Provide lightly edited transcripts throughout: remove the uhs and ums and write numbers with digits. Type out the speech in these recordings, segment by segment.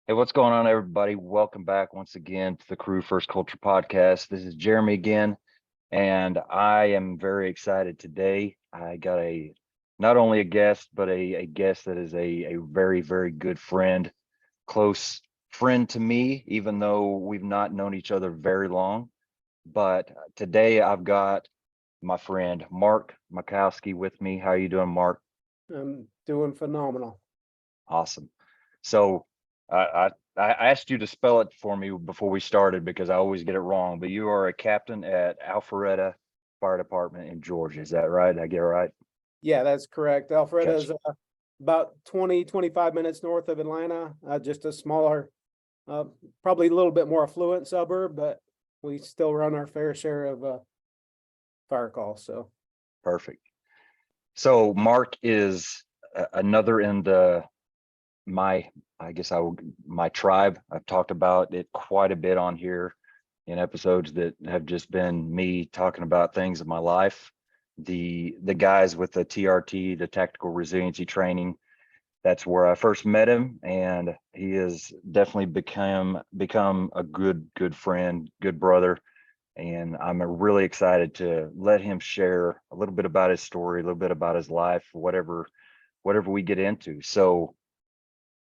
Hey, what's going on, everybody? Welcome back once again to the Crew First Culture podcast. This is Jeremy again, and I am very excited today. I got not only a guest, but a guest that is a very, very good friend, close friend to me, even though we've not known each other very long. But today I've got my friend Marc Maikoski with me. How are you doing, Marc? I'm doing phenomenal. Awesome. So I asked you to spell it for me before we started because I always get it wrong, but you are a captain at Alpharetta Fire Department in Georgia. Is that right? I get it right? Yeah, that's correct. Alpharetta Gotcha. is about 25 minutes north of Atlanta, just a smaller, uh, probably a little bit more affluent suburb, but we still run our fair share of fire calls. So, Perfect. So Marc is another in my, I guess my tribe. I've talked about it quite a bit on here in episodes that have just been me talking about things in my life. The guys with the TRT, the Tactical Resiliency Training, that's where I first met him, and he has definitely become a good friend, good brother. And I'm really excited to let him share a little bit about his story, a little bit about his life, whatever we get into. So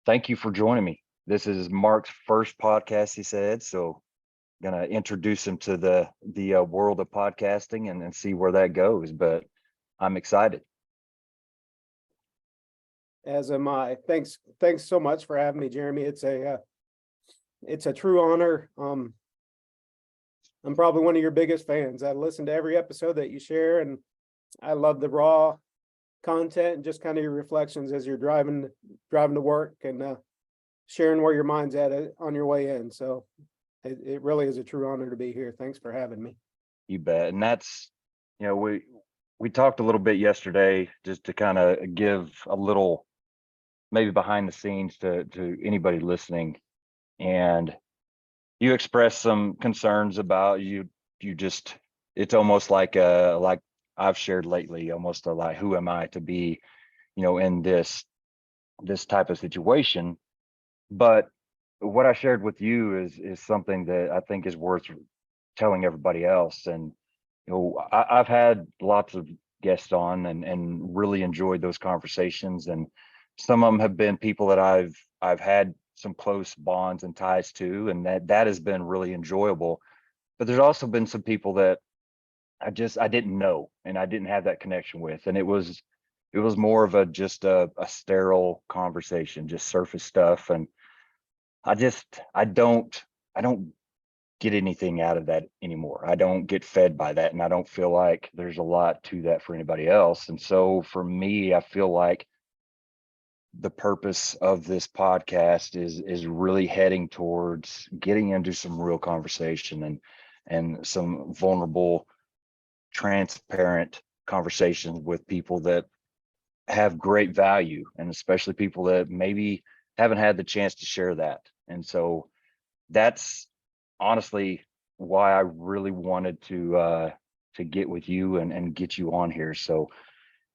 thank you for joining me. This is Marc's first podcast, he said. So gonna introduce him to the world of podcasting and see where that goes. But I'm excited. as am I. Thanks so much for having me, Jeremy. It's a true honor. I'm probably one of your biggest fans. I listen to every episode that you share, and I love the raw content and just kind of your reflections as you're driving to work and sharing where your mind's at on your way in. So it really is a true honor to be here. Thanks for having me. You bet. And that's, we talked a little bit yesterday just to kind of give a little maybe behind the scenes to anybody listening. And you expressed some concerns about you just it's almost like I've shared lately, almost like who am I to be, in this type of situation. But what I shared with you is something that I think is worth telling everybody else. And I've had lots of guests on and really enjoyed those conversations. And some of them have been people that I've had some close bonds and ties to, and that has been really enjoyable. But there's also been some people that I didn't know and I didn't have that connection with. And it was more of just a sterile conversation, just surface stuff. And I don't get anything out of that anymore. I don't get fed by that. And I don't feel like there's a lot to that for anybody else. And so for me, I feel like the purpose of this podcast is really heading towards getting into some real conversation and some vulnerable, transparent conversations with people that have great value, and especially people that maybe haven't had the chance to share that. And so that's honestly why I really wanted to get with you and get you on here. So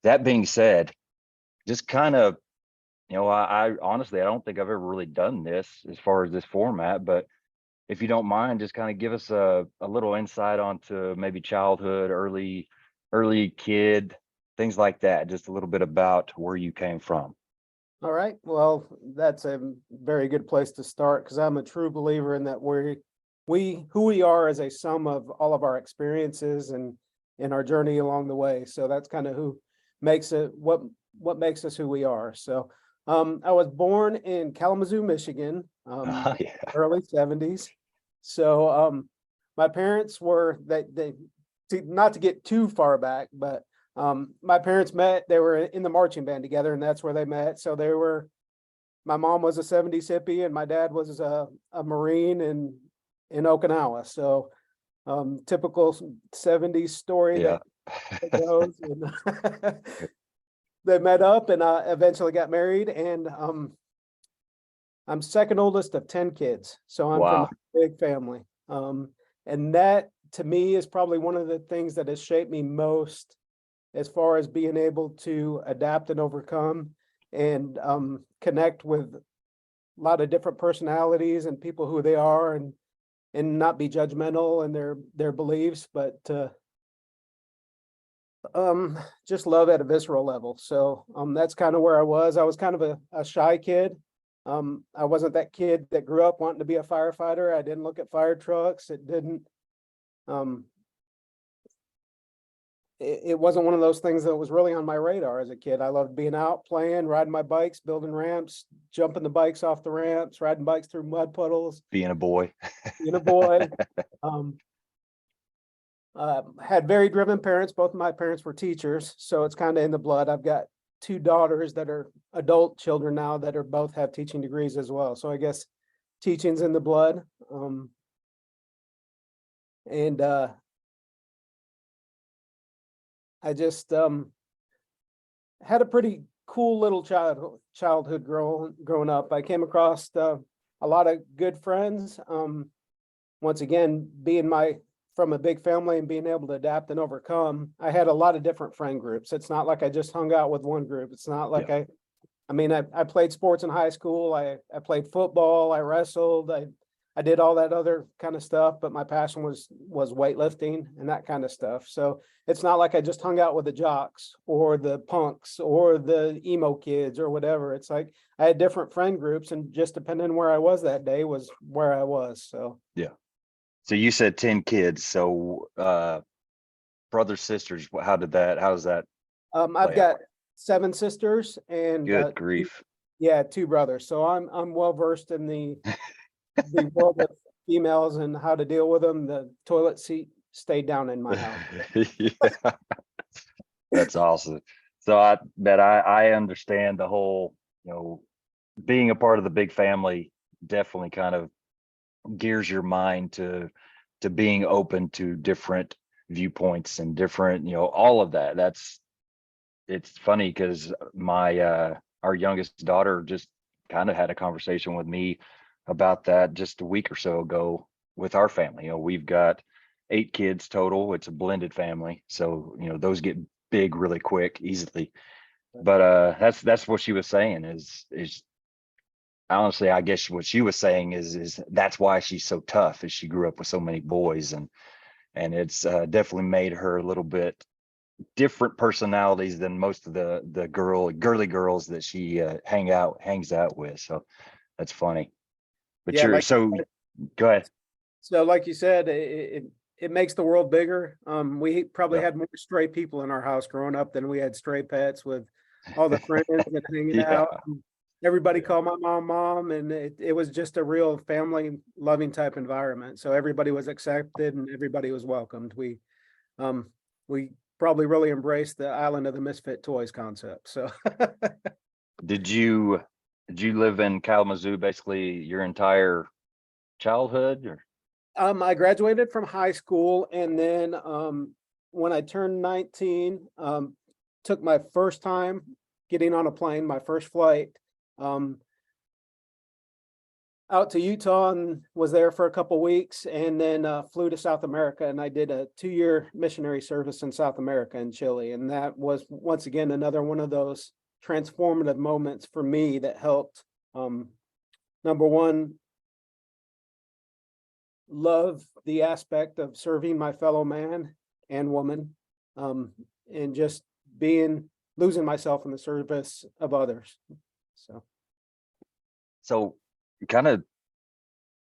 that being said, just kind of, I honestly I don't think I've ever really done this as far as this format, but if you don't mind, just kind of give us a little insight onto maybe childhood, early kid, things like that, just a little bit about where you came from. All right. Well, that's a very good place to start because I'm a true believer in that who we are is a sum of all of our experiences and in our journey along the way. So that's kind of who makes it what makes us who we are. So I was born in Kalamazoo, Michigan, Yeah. early 70s. So my parents were not to get too far back, but my parents met, they were in the marching band together, and that's where they met. So my mom was a 70s hippie and my dad was a Marine in Okinawa. So typical 70s story Yeah. that goes. And they met up and eventually got married. And I'm second oldest of 10 kids. So I'm from a Wow. big family. And that to me is probably one of the things that has shaped me most as far as being able to adapt and overcome and connect with lot of different personalities and people who they are, and not be judgmental in their beliefs, but just love at a visceral level. So that's kind of where I was. I was kind of a shy kid. I wasn't that kid that grew up wanting to be a firefighter. I didn't look at fire trucks. It wasn't one of those things that was really on my radar as a kid. I loved being out, playing, riding my bikes, building ramps, jumping the bikes off the ramps, riding bikes through mud puddles, Being a boy. being a boy. Had very driven parents. Both of my parents were teachers, so it's kind of in the blood. I've got 2 daughters that are adult children now that are both have teaching degrees as well. So I guess teaching's in the blood. And I just had a pretty cool little childhood growing up. I came across a lot of good friends. Once again, being from a big family and being able to adapt and overcome, I had a lot of different friend groups. It's not like I just hung out with one group. It's not like I played sports in high school. I played football. I wrestled. I did all that other kind of stuff, but my passion was weightlifting and that kind of stuff. So it's not like I just hung out with the jocks or the punks or the emo kids or whatever. It's like I had different friend groups, and just depending on where I was that day was where I was. So Yeah. So you said 10 kids. So brothers, sisters, how does that I've play got out? 7 sisters and Good grief. 2 brothers. So I'm well versed in the world of females and how to deal with them. The toilet seat stayed down in my house. Yeah, that's awesome. So I understand the whole, being a part of the big family definitely kind of gears your mind to being open to different viewpoints and different, all of that. It's funny because our youngest daughter just kind of had a conversation with me about that just a week or so ago with our family. We've got 8 kids total. It's a blended family, so those get big really quick, easily. But that's what she was saying is honestly, I guess what she was saying is that's why she's so tough, is she grew up with so many boys, and it's definitely made her a little bit different personalities than most of the girly girls that she hangs out with. So that's funny. But Yeah, go ahead. so like you said, it makes the world bigger. We probably Yeah. had more stray people in our house growing up than we had stray pets, with all the friends and hanging Yeah. out. Everybody Yeah. called my mom, and it was just a real family loving type environment. So everybody was accepted and everybody was welcomed. We probably really embraced the island of the misfit toys concept. So Did you live in Kalamazoo basically your entire childhood, or? I graduated from high school, and then when I turned 19, took my first time getting on a plane, my first flight, out to Utah, and was there for a couple weeks, and then flew to South America, and I did a 2-year missionary service in South America in Chile. And that was, once again, another one of those transformative moments for me that helped, number one, love the aspect of serving my fellow man and woman, and just losing myself in the service of others. So kind of,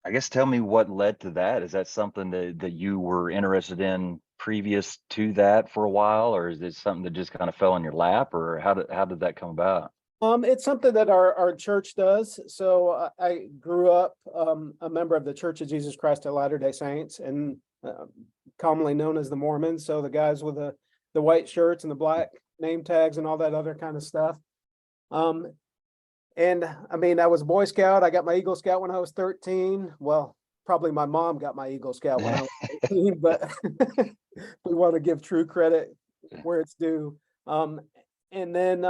I guess, tell me what led to that. Is that something that you were interested in previous to that for a while, or is it something that just kind of fell in your lap, or how did that come about? It's something that our church does. So I grew up a member of the Church of Jesus Christ of Latter-day Saints, and commonly known as the Mormons. So the guys with the white shirts and the black name tags and all that other kind of stuff. And I mean, I was a Boy Scout. I got my Eagle Scout when I was 13. Well, probably my mom got my Eagle Scout when I was 13, but we want to give true credit where it's due. And then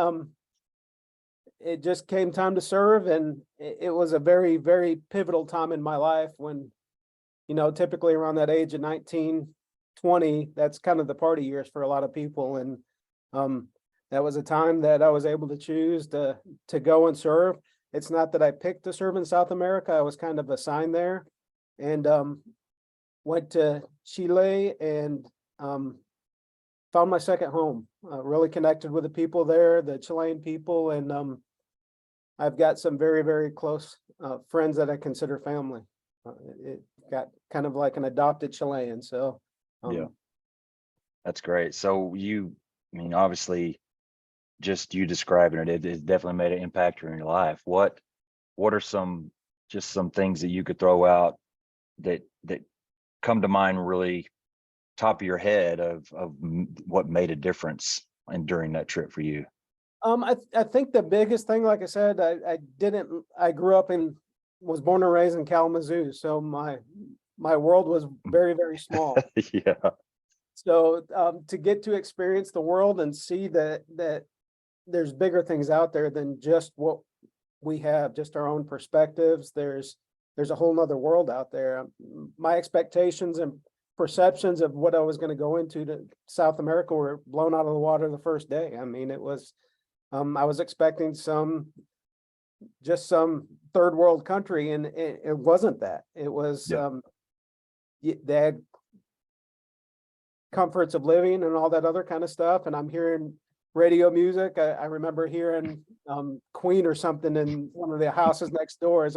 it just came time to serve, and it was a very, very pivotal time in my life when, typically around that age of 19, 20, that's kind of the party years for a lot of people. And that was a time that I was able to choose to go and serve. it's not that I picked to serve in South America. I was kind of assigned there, and went to Chile and found my second home. Really connected with the people there, the Chilean people, and I've got some very, very close friends that I consider family. It got kind of like an adopted Chilean. So Yeah, that's great. So I mean, obviously, just you describing it, it definitely made an impact in your life. What are some things that you could throw out that come to mind really top of your head of what made a difference and during that trip for you? I think the biggest thing, like I said, I grew up was born and raised in Kalamazoo, so my world was very, very small. Yeah. So to get to experience the world and see that there's bigger things out there than just what we have, just our own perspectives. There's a whole nother world out there. My expectations and perceptions of what I was going to go into to South America were blown out of the water the first day. I mean, it was, I was expecting some third world country, and it wasn't that. It was, they had comforts of living and all that other kind of stuff. And I'm hearing radio music. I remember hearing Queen or something in one of the houses next door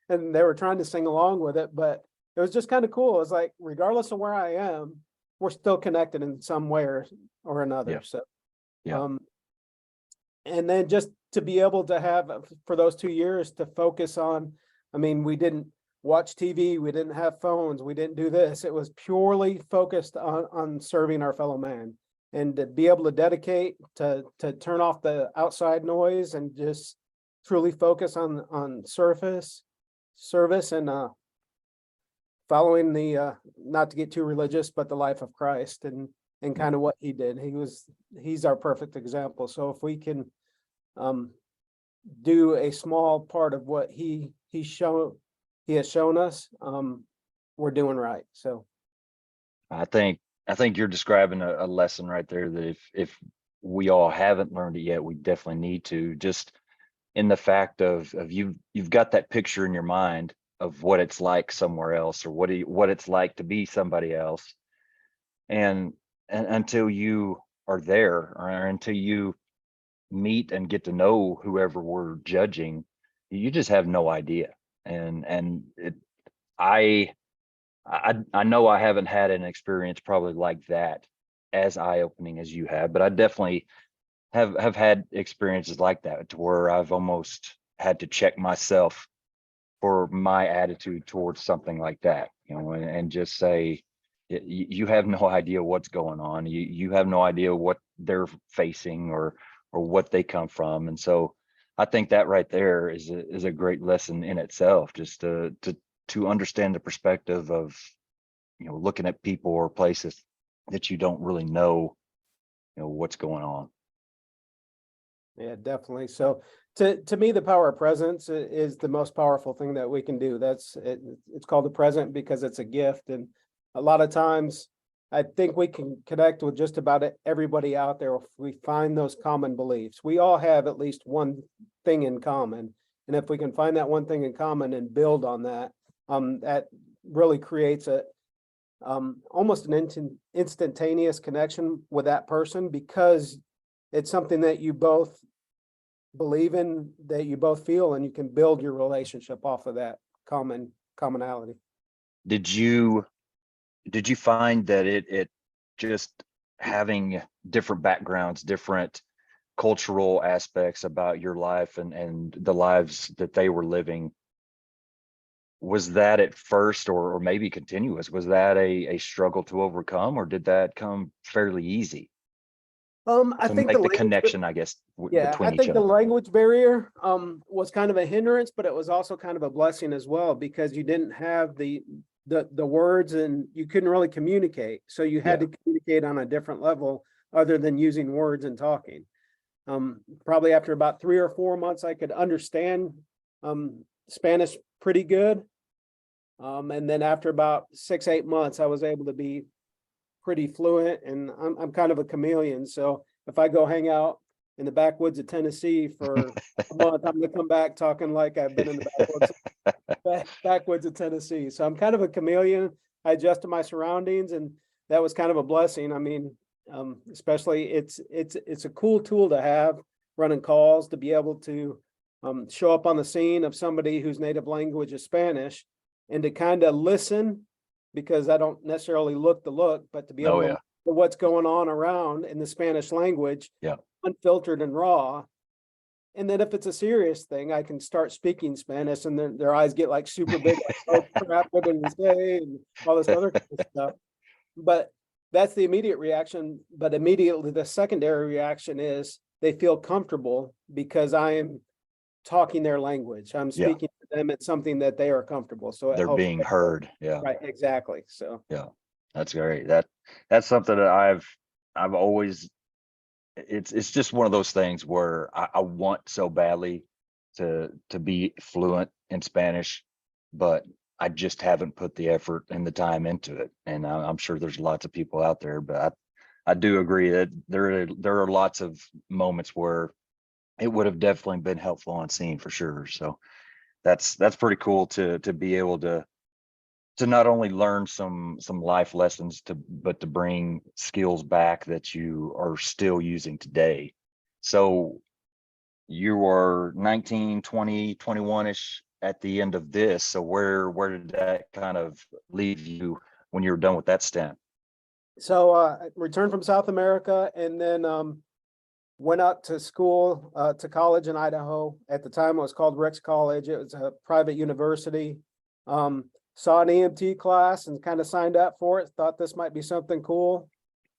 and they were trying to sing along with it, but it was just kind of cool. It was like, regardless of where I am, we're still connected in some way or another. Yeah. So, Yeah. And then just to be able to have, for those 2 years, to focus on, I mean, we didn't watch TV, we didn't have phones, we didn't do this. It was purely focused on serving our fellow man, and to be able to dedicate to turn off the outside noise and just truly focus on service and following the not to get too religious, but the life of Christ and kind of what he did. He's our perfect example. So if we can do a small part of what he has shown us, we're doing right. So I think you're describing a lesson right there that if we all haven't learned it yet, we definitely need to, just in the fact of you've got that picture in your mind of what it's like somewhere else, or what it's like to be somebody else. And until you are there, or until you meet and get to know whoever we're judging, you just have no idea. And I know I haven't had an experience probably like that, as eye-opening as you have, but I definitely have had experiences like that to where I've almost had to check myself for my attitude towards something like that, and just say, you have no idea what's going on. You have no idea what they're facing or what they come from. And so I think that right there is a great lesson in itself, just to understand the perspective of, looking at people or places that you don't really know, what's going on. yeah, definitely. So to me, the power of presence is the most powerful thing that we can do. It's called the present because it's a gift. And a lot of times I think we can connect with just about everybody out there if we find those common beliefs. We all have at least one thing in common. And if we can find that one thing in common and build on that, that really creates almost an instantaneous connection with that person, because it's something that you both believe in, that you both feel, and you can build your relationship off of that commonality. Did you find that it just having different backgrounds, different cultural aspects about your life and the lives that they were living, was that at first, or maybe continuous, was that a struggle to overcome, or did that come fairly easy I to think make the connection, I guess, between I each think the other? language barrier was kind of a hindrance, but it was also kind of a blessing as well, because you didn't have the words and you couldn't really communicate. So you had to communicate on a different level other than using words and talking. Probably after about 3 or 4 months, I could understand Spanish pretty good. And then after about 6-8 months, I was able to be pretty fluent, and I'm kind of a chameleon. So if I go hang out in the backwoods of Tennessee for a month. I'm gonna come back talking like I've been in the backwoods of Tennessee. So I'm kind of a chameleon. I adjust to my surroundings, and that was kind of a blessing. I mean, especially it's a cool tool to have running calls, to be able to show up on the scene of somebody whose native language is Spanish, and to kind of listen, because I don't necessarily look the look, but to be able Oh to yeah. listen to what's going on around in the Spanish language, Yeah. unfiltered and raw. And then if it's a serious thing, I can start speaking Spanish, and then their eyes get like super big, like, oh crap, what did we say? And all this other kind of stuff. But that's the immediate reaction. But immediately the secondary reaction is they feel comfortable because I am talking their language. I'm Yeah. speaking to them. It's something that they are comfortable. So it They're helps. being heard. Yeah. Right, exactly. So Yeah. That's great. That's something that I've always, it's just one of those things where I want so badly to be fluent in Spanish, but I just haven't put the effort and the time into it. And I'm sure there's lots of people out there, but I do agree that there are lots of moments where it would have definitely been helpful on scene for sure. So that's pretty cool to be able to not only learn some life lessons but to bring skills back that you are still using today. So you are 19, 20, 21-ish at the end of this. So where did that kind of leave you when you were done with that stint? so I returned from South America, and then went out to school, to college in Idaho. At the time, it was called Rick's College. It was a private university. Saw an EMT class and kind of signed up for it. Thought this might be something cool.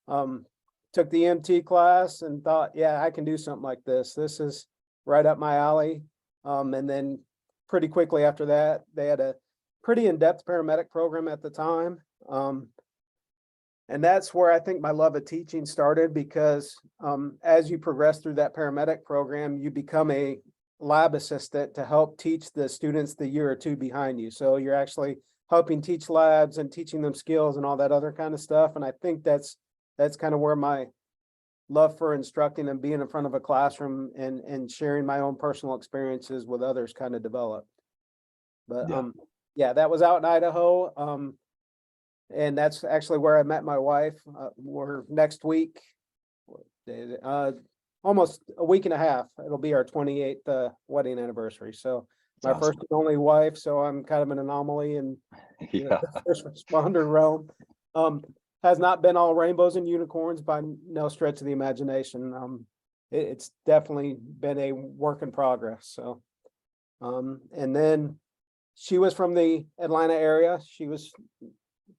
Took the EMT class and thought, yeah, I can do something like this. This is right up my alley. And then pretty quickly after that, they had a pretty in-depth paramedic program at the time. And that's where I think my love of teaching started, because as you progress through that paramedic program, you become a lab assistant to help teach the students the year or two behind you. So you're actually helping teach labs and teaching them skills and all that other kind of stuff. And I think that's kind of where my love for instructing and being in front of a classroom and sharing my own personal experiences with others kind of developed. But yeah, that was out in Idaho. And that's actually where I met my wife. We're next week, almost a week and a half. It'll be our 28th wedding anniversary. So my That's first and only wife. So I'm kind of an anomaly in yeah. the first responder realm. Has not been all rainbows and unicorns by no stretch of the imagination. It's definitely been a work in progress. So, and then she was from the Atlanta area. She was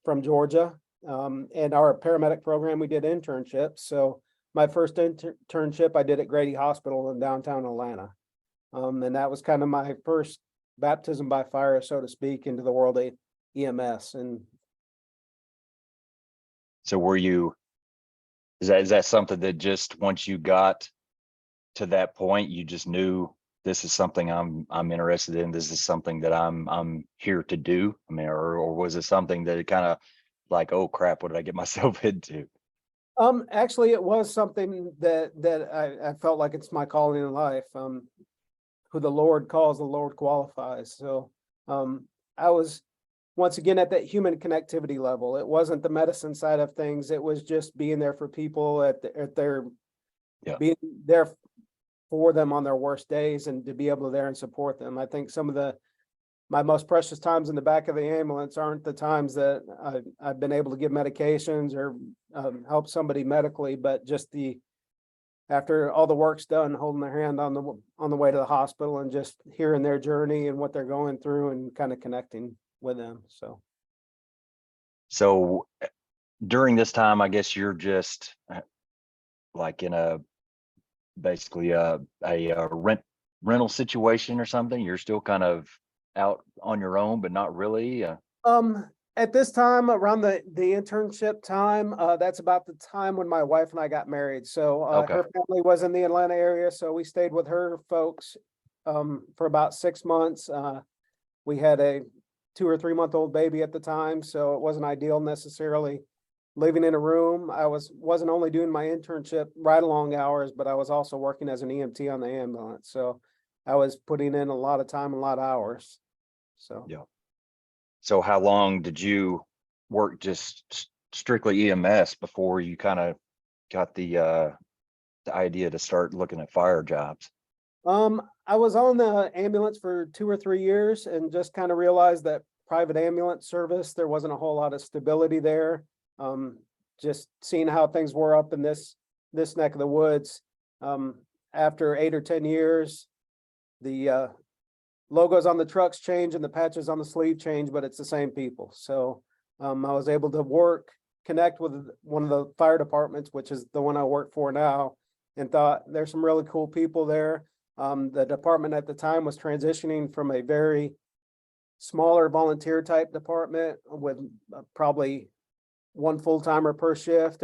from Georgia. And our paramedic program, we did internships. So my first internship I did at Grady Hospital in downtown Atlanta. And that was kind of my first baptism by fire, so to speak, into the world of EMS. And So is that something that just once you got to that point, you just knew this is something I'm interested in. This is something that I'm here to do. I mean, or was it something that it kind of like, oh crap, what did I get myself into? actually it was something that I felt like it's my calling in life. Who the Lord calls, the Lord qualifies. So I was once again at that human connectivity level. It wasn't the medicine side of things. It was just being there for people at their being there for them on their worst days, and to be able to there and support them. I think some of my most precious times in the back of the ambulance aren't the times that I've been able to give medications or help somebody medically, but just after all the work's done, holding their hand on the way to the hospital and just hearing their journey and what they're going through and kind of connecting with them. So during this time, I guess you're just like in basically a rental situation or something. You're still kind of out on your own, but not really. At this time, around the internship time, that's about the time when my wife and I got married. So Okay. her family was in the Atlanta area, so we stayed with her folks for about 6 months. We had a 2 or 3 month old baby at the time, so it wasn't ideal necessarily living in a room. I wasn't only doing my internship ride along hours, but I was also working as an EMT on the ambulance. So I was putting in a lot of time, a lot of hours. So Yeah. So how long did you work just strictly EMS before you kind of got the idea to start looking at fire jobs? I was on the ambulance for 2 or 3 years and just kind of realized that private ambulance service, there wasn't a whole lot of stability there. Um, just seeing how things were up in this neck of the woods. After 8 or 10 years, the logos on the trucks change and the patches on the sleeve change, but it's the same people. So I was able to connect with one of the fire departments, which is the one I work for now, and thought there's some really cool people there. The department at the time was transitioning from a very smaller volunteer type department with probably one full-timer per shift.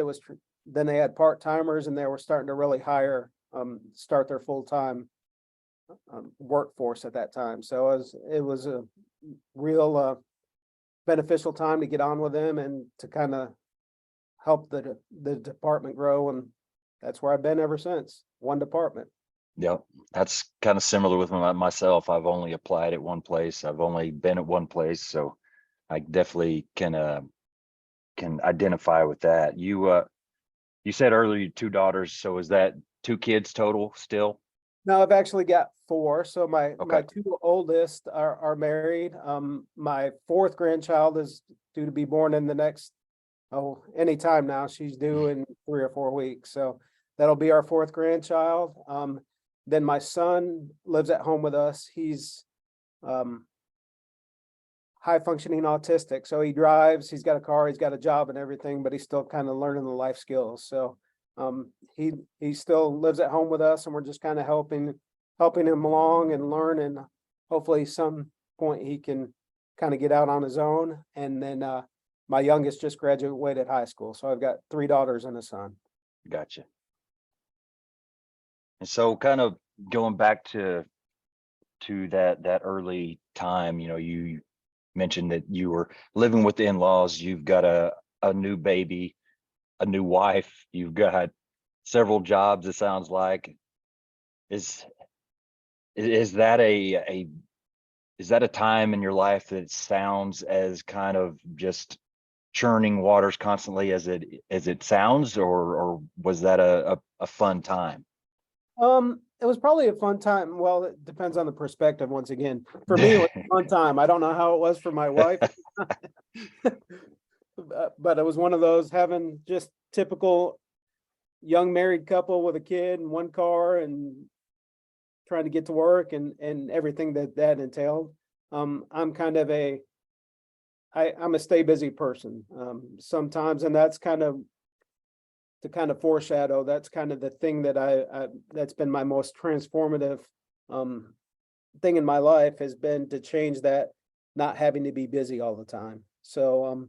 Then they had part-timers, and they were starting to really start their full-time workforce at that time. So it was a real beneficial time to get on with them and to kind of help the department grow. And that's where I've been ever since. One department. Yeah, that's kind of similar with myself. I've only applied at one place. I've only been at one place, so I definitely can identify with that. You said earlier 2 daughters, so is that 2 kids total still? No, I've actually got four. So my Okay. two oldest are married. My fourth grandchild is due to be born in the next anytime now. She's due in 3 or 4 weeks. So that'll be our fourth grandchild. Then my son lives at home with us. He's high functioning autistic. So he drives, he's got a car, he's got a job and everything, but he's still kind of learning the life skills. So he still lives at home with us, and we're just kind of helping him along and learn, and hopefully some point he can kind of get out on his own. And then my youngest just graduated high school. So I've got 3 daughters and a son. Gotcha. And so kind of going back to that early time, you mentioned that you were living with the in-laws, you've got a new baby, a new wife, you've got several jobs, it sounds like. Is that is that a time in your life that sounds as kind of just churning waters constantly as it sounds, or was that a fun time? It was probably a fun time. Well, it depends on the perspective. Once again, for me, it was a fun time. I don't know how it was for my wife, but it was one of those, having just typical young married couple with a kid and one car and trying to get to work and everything that entailed. I'm kind of I'm a stay busy person sometimes, and that's kind of to kind of foreshadow. That's kind of the thing that that's been my most transformative thing in my life, has been to change that, not having to be busy all the time. So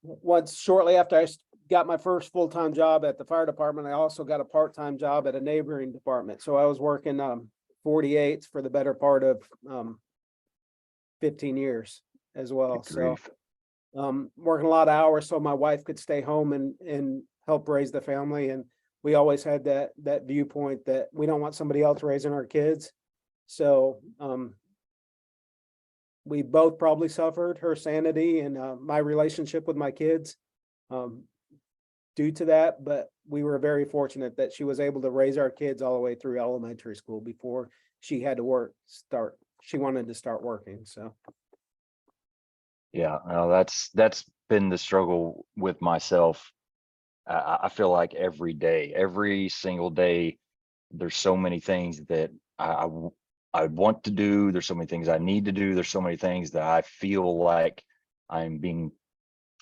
once shortly after I got my first full-time job at the fire department, I also got a part-time job at a neighboring department. So I was working 48s for the better part of 15 years as well. Good So grief. working a lot of hours so my wife could stay home and help raise the family. And we always had that viewpoint that we don't want somebody else raising our kids. So we both probably suffered, her sanity and my relationship with my kids due to that. But we were very fortunate that she was able to raise our kids all the way through elementary school before she had to she wanted to start working. So Yeah, no, that's been the struggle with myself. I feel like every single day, there's so many things that I want to do. There's so many things I need to do. There's so many things that I feel like I'm being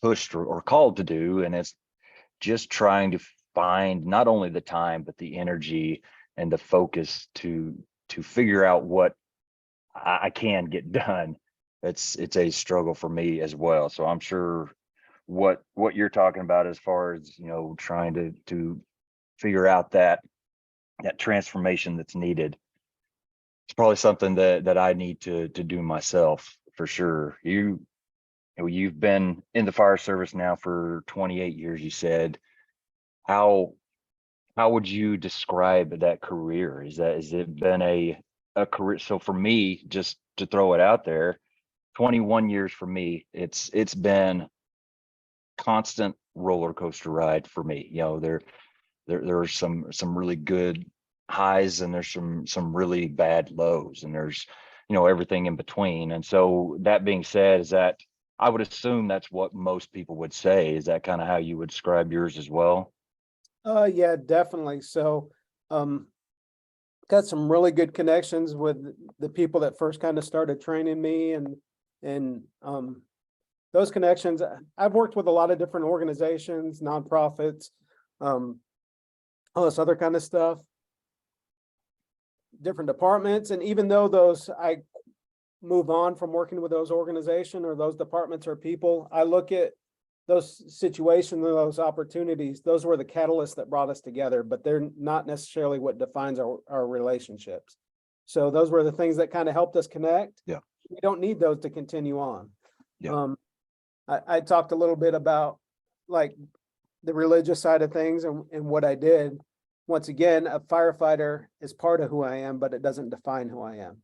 pushed or called to do. And it's just trying to find not only the time, but the energy and the focus to figure out what I can get done. It's a struggle for me as well. So I'm sure what you're talking about as far as, trying to figure out that transformation that's needed, it's probably something that I need to do myself for sure. you've been in the fire service now for 28 years, you said. How how would you describe that career? Has it been a career? So for me, just to throw it out there, 21 years for me, it's been constant roller coaster ride for me. There are some really good highs, and there's some really bad lows, and there's everything in between. And so that being said, is that I would assume that's what most people would say. Is that kind of how you would describe yours as well? Yeah, definitely. So, got some really good connections with the people that first kind of started training me, and those connections. I've worked with a lot of different organizations, nonprofits, all this other kind of stuff, different departments. And even though I move on from working with those organizations or those departments or people, I look at those situations, those opportunities, those were the catalysts that brought us together, but they're not necessarily what defines our relationships. So those were the things that kind of helped us connect. Yeah. We don't need those to continue on. Yeah. I talked a little bit about like the religious side of things and what I did. Once again, a firefighter is part of who I am, but it doesn't define who I am.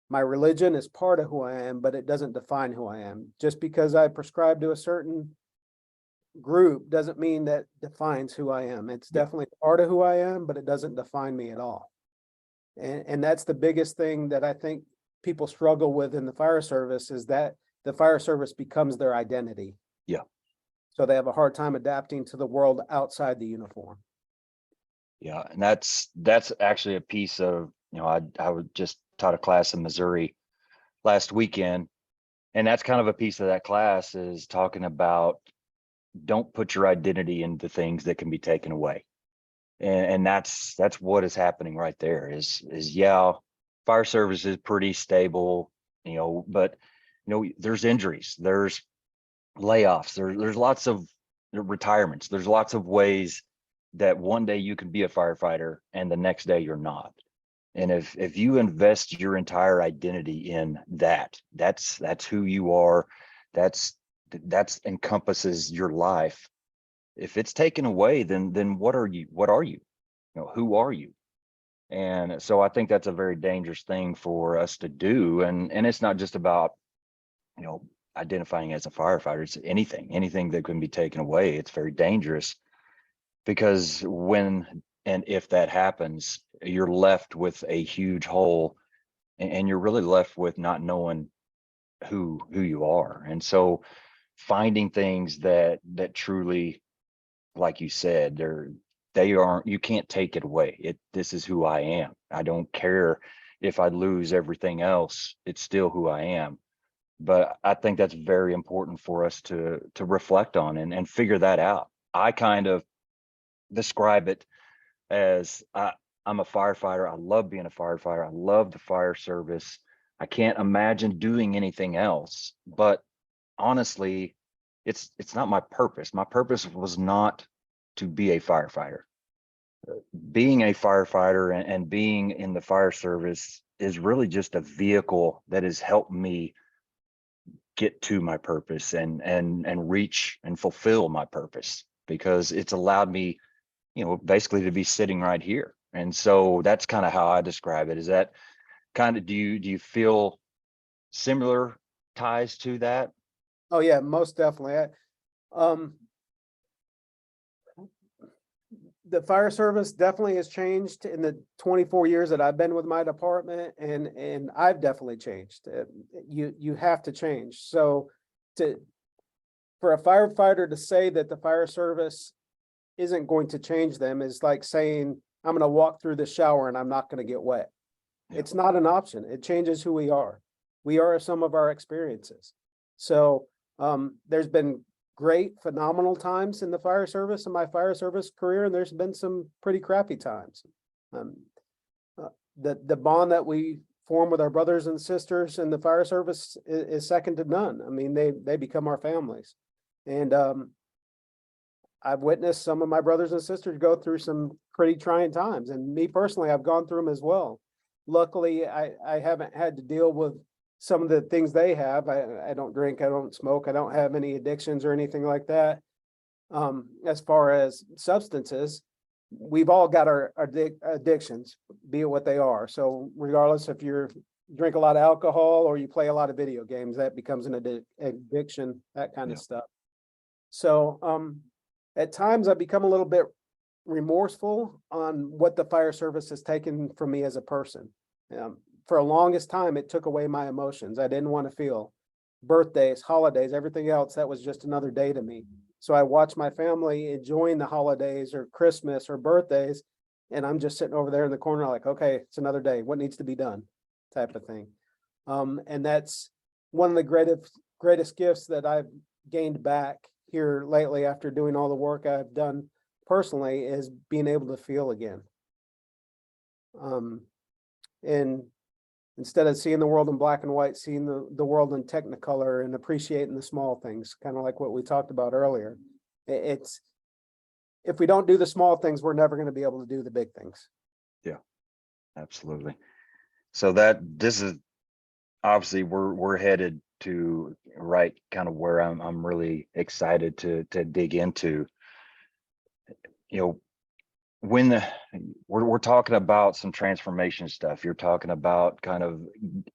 My religion is part of who I am, but it doesn't define who I am. Just because I prescribe to a certain group doesn't mean that defines who I am. It's definitely part of who I am, but it doesn't define me at all. And that's the biggest thing that I think people struggle with in the fire service, is that the fire service becomes their identity. Yeah. So they have a hard time adapting to the world outside the uniform. Yeah. And that's actually a piece of, I would just taught a class in Missouri last weekend. And that's kind of a piece of that class, is talking about don't put your identity into things that can be taken away. And that's what is happening right there is yeah, fire service is pretty stable, but there's injuries, there's layoffs, there's lots of retirements, there's lots of ways that one day you can be a firefighter and the next day you're not. And if you invest your entire identity in that's who you are, that's encompasses your life. If it's taken away, then what are you? Who are you? And so I think that's a very dangerous thing for us to do. And it's not just about, identifying as a firefighter. It's anything that can be taken away. It's very dangerous, because when and if that happens, you're left with a huge hole, and you're really left with not knowing who you are. And so finding things that truly, like you said, you can't take it away. This is who I am. I don't care if I lose everything else, it's still who I am. But I think that's very important for us to reflect on and figure that out. I kind of describe it as I'm a firefighter. I love being a firefighter. I love the fire service. I can't imagine doing anything else. But honestly, it's not my purpose. My purpose was not to be a firefighter. Being a firefighter and being in the fire service is really just a vehicle that has helped me get to my purpose and reach and fulfill my purpose, because it's allowed me, basically to be sitting right here. And so that's kind of how I describe it. Is that kind of, do you feel similar ties to that? Oh yeah, most definitely. The fire service definitely has changed in the 24 years that I've been with my department, and I've definitely changed. You have to change. So for a firefighter to say that the fire service isn't going to change them is like saying, I'm going to walk through the shower and I'm not going to get wet. Yeah. It's not an option. It changes who we are. We are some of our experiences. So there's been great, phenomenal times in the fire service, in my fire service career, and there's been some pretty crappy times. The bond that we form with our brothers and sisters in the fire service is second to none. I mean, they become our families. And I've witnessed some of my brothers and sisters go through some pretty trying times. And me personally, I've gone through them as well. Luckily, I haven't had to deal with some of the things they have. I don't drink, I don't smoke, I don't have any addictions or anything like that. As far as substances, we've all got our addictions, be it what they are. So regardless if you drink a lot of alcohol or you play a lot of video games, that becomes an addiction, that kind of stuff. So at times I become a little bit remorseful on what the fire service has taken from me as a person. For a longest time, it took away my emotions. I didn't want to feel birthdays, holidays, everything else. That was just another day to me. So I watched my family enjoying the holidays or Christmas or birthdays, and I'm just sitting over there in the corner like, okay, it's another day. What needs to be done? Type of thing. And that's one of the greatest gifts that I've gained back here lately after doing all the work I've done personally, is being able to feel again. And instead of seeing the world in black and white, seeing the world in technicolor and appreciating the small things, kind of like what we talked about earlier. It's, if we don't do the small things, we're never going to be able to do the big things. Yeah, absolutely. So this is obviously we're headed to right kind of where I'm really excited to dig into. You know, when we're talking about some transformation stuff, you're talking about kind of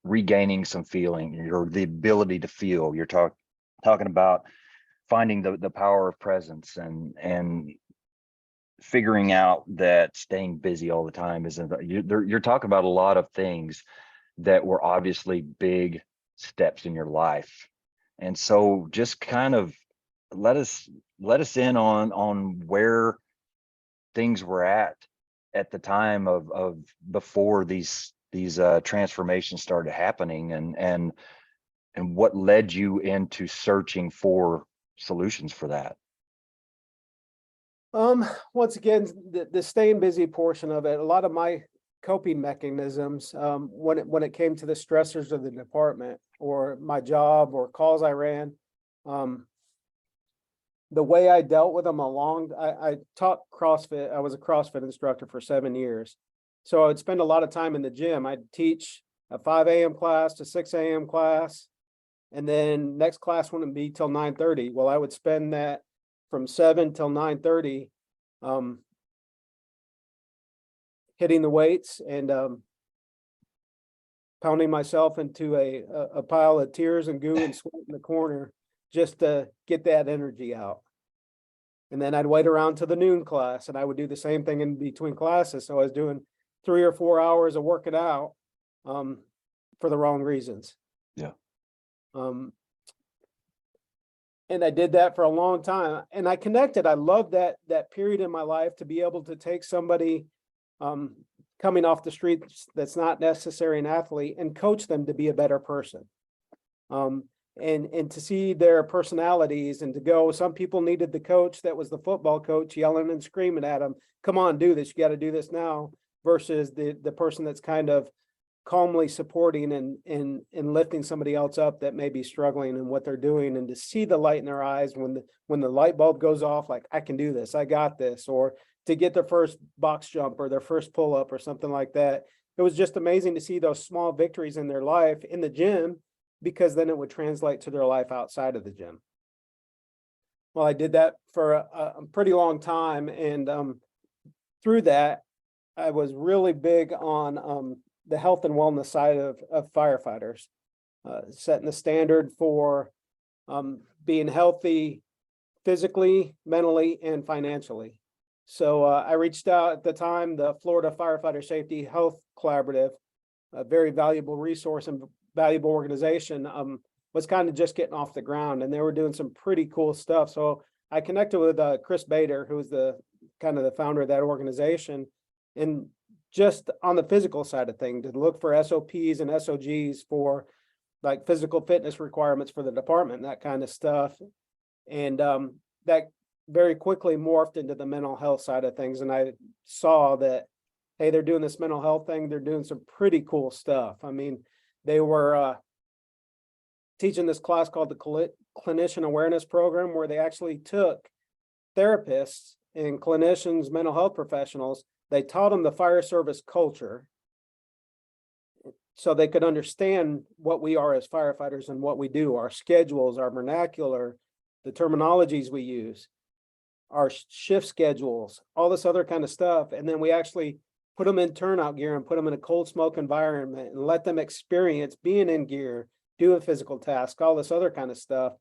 regaining some feeling, or the ability to feel. You're talking about finding the power of presence and figuring out that staying busy all the time isn't. You're talking about a lot of things that were obviously big steps in your life, and so just kind of let us in on where things were at the time of before these transformations started happening, and what led you into searching for solutions for that. Once again, the staying busy portion of it, a lot of my coping mechanisms, when it came to the stressors of the department or my job or calls I ran, the way I dealt with them I taught CrossFit. I was a CrossFit instructor for 7 years. So I would spend a lot of time in the gym. I'd teach a 5 a.m. class to 6 a.m. class. And then next class wouldn't be till 9:30. Well, I would spend that from 7 till 9:30, hitting the weights and pounding myself into a pile of tears and goo and sweat in the corner just to get that energy out. And then I'd wait around to the noon class, and I would do the same thing in between classes. So I was doing 3 or 4 hours of working out for the wrong reasons. Yeah. And I did that for a long time, and I connected. I loved that period in my life to be able to take somebody coming off the streets that's not necessarily an athlete and coach them to be a better person. And to see their personalities and to go, some people needed the coach that was the football coach yelling and screaming at them, come on, do this, you got to do this now, versus the person that's kind of calmly supporting and lifting somebody else up that may be struggling in what they're doing, and to see the light in their eyes when the light bulb goes off, like, I can do this, I got this, or to get their first box jump or their first pull up or something like that. It was just amazing to see those small victories in their life in the gym, because then it would translate to their life outside of the gym. Well, I did that for a pretty long time. And through that, I was really big on the health and wellness side of firefighters, setting the standard for being healthy physically, mentally, and financially. So I reached out at the time, the Florida Firefighter Safety Health Collaborative, a very valuable resource and valuable organization, was kind of just getting off the ground, and they were doing some pretty cool stuff. So I connected with Chris Bader, who's the kind of the founder of that organization, and just on the physical side of things, to look for SOPs and SOGs for like physical fitness requirements for the department, and that kind of stuff. And that very quickly morphed into the mental health side of things. And I saw that, hey, they're doing this mental health thing. They're doing some pretty cool stuff. I mean, they were teaching this class called the Clinician Awareness Program, where they actually took therapists and clinicians, mental health professionals. They taught them the fire service culture, so they could understand what we are as firefighters and what we do, our schedules, our vernacular, the terminologies we use, our shift schedules, all this other kind of stuff. And then we actually put them in turnout gear and put them in a cold smoke environment and let them experience being in gear, do a physical task, all this other kind of stuff,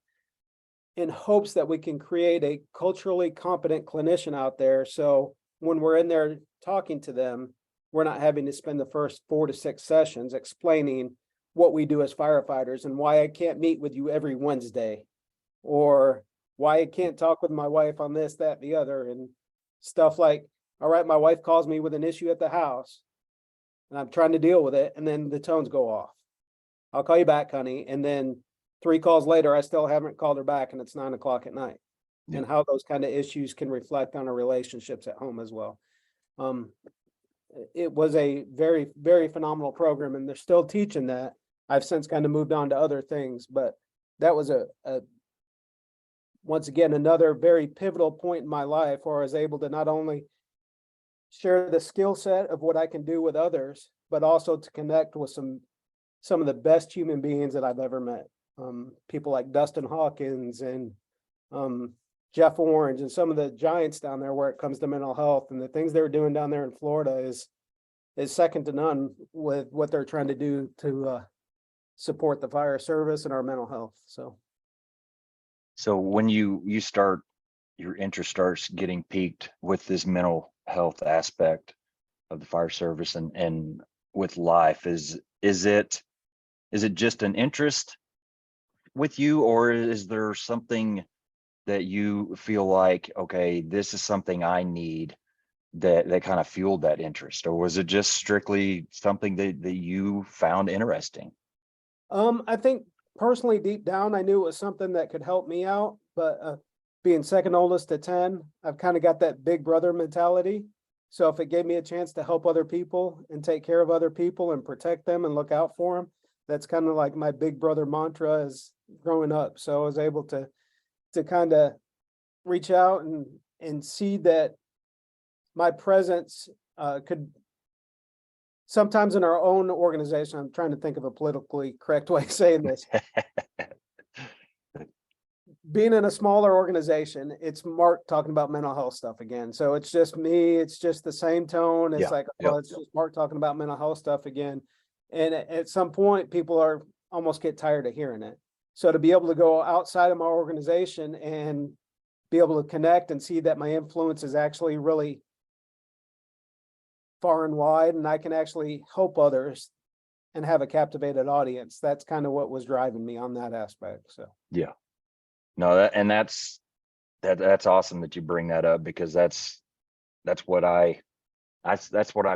in hopes that we can create a culturally competent clinician out there. So when we're in there talking to them, we're not having to spend the first 4 to 6 sessions explaining what we do as firefighters and why I can't meet with you every Wednesday, or why I can't talk with my wife on this, that, the other, and stuff like, all right, my wife calls me with an issue at the house and I'm trying to deal with it, and then the tones go off. I'll call you back, honey. And then 3 calls later, I still haven't called her back, and it's 9 o'clock at night. Yeah. And how those kind of issues can reflect on our relationships at home as well. It was a very, very phenomenal program, and they're still teaching that. I've since kind of moved on to other things, but that was a once again, another very pivotal point in my life where I was able to not only share the skill set of what I can do with others, but also to connect with some of the best human beings that I've ever met. People like Dustin Hawkins and Jeff Orange and some of the giants down there where it comes to mental health, and the things they're doing down there in Florida is second to none with what they're trying to do to support the fire service and our mental health. So when you start, your interest starts getting piqued with this mental health aspect of the fire service and with life, is it just an interest with you, or is there something that you feel like, okay, this is something I need, that kind of fueled that interest? Or was it just strictly something that you found interesting? I think personally, deep down, I knew it was something that could help me out, but being second oldest to 10, I've kind of got that big brother mentality. So if it gave me a chance to help other people and take care of other people and protect them and look out for them, that's kind of like my big brother mantra as growing up. So I was able to kind of reach out and see that my presence could sometimes in our own organization. I'm trying to think of a politically correct way of saying this. Being in a smaller organization, it's Mark talking about mental health stuff again. So it's just me, it's just the same tone. It's it's just Mark talking about mental health stuff again. And at some point, people are almost get tired of hearing it. So to be able to go outside of my organization and be able to connect and see that my influence is actually really far and wide, and I can actually help others and have a captivated audience. That's kind of what was driving me on that aspect. So Yeah, no, that's awesome that you bring that up, because that's what I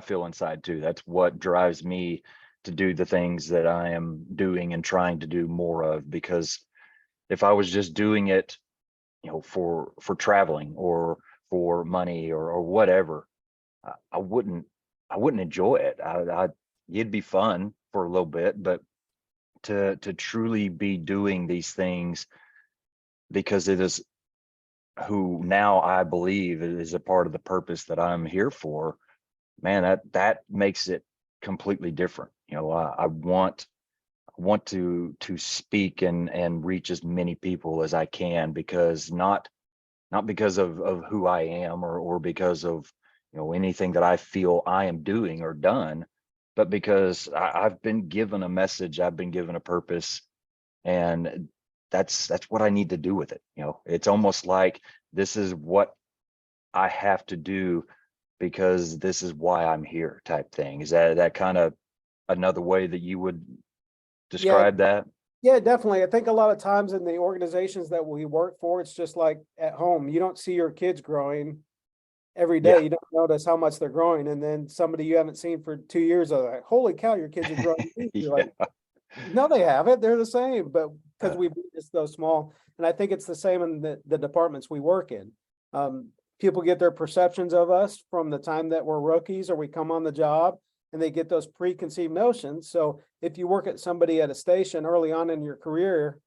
feel inside too. That's what drives me to do the things that I am doing and trying to do more of. Because if I was just doing it, for traveling or for money or whatever, I wouldn't enjoy it. It'd be fun for a little bit, but to truly be doing these things because it is who now I believe is a part of the purpose that I'm here for, man, that makes it completely different. I want to speak and reach as many people as I can, because not because of who I am or because of anything that I feel I am doing or done, but because I've been given a message, I've been given a purpose, and that's what I need to do with it. It's almost like this is what I have to do because this is why I'm here type thing. Is that kind of another way that you would describe that? Yeah, definitely. I think a lot of times in the organizations that we work for, it's just like at home. You don't see your kids growing every day. Yeah. You don't notice how much they're growing. And then somebody you haven't seen for 2 years are like, holy cow, your kids are growing. You're like, no, they haven't. They're the same, but because we've just so small. And I think it's the same in the departments we work in. People get their perceptions of us from the time that we're rookies or we come on the job, and they get those preconceived notions. So if you work at somebody at a station early on in your career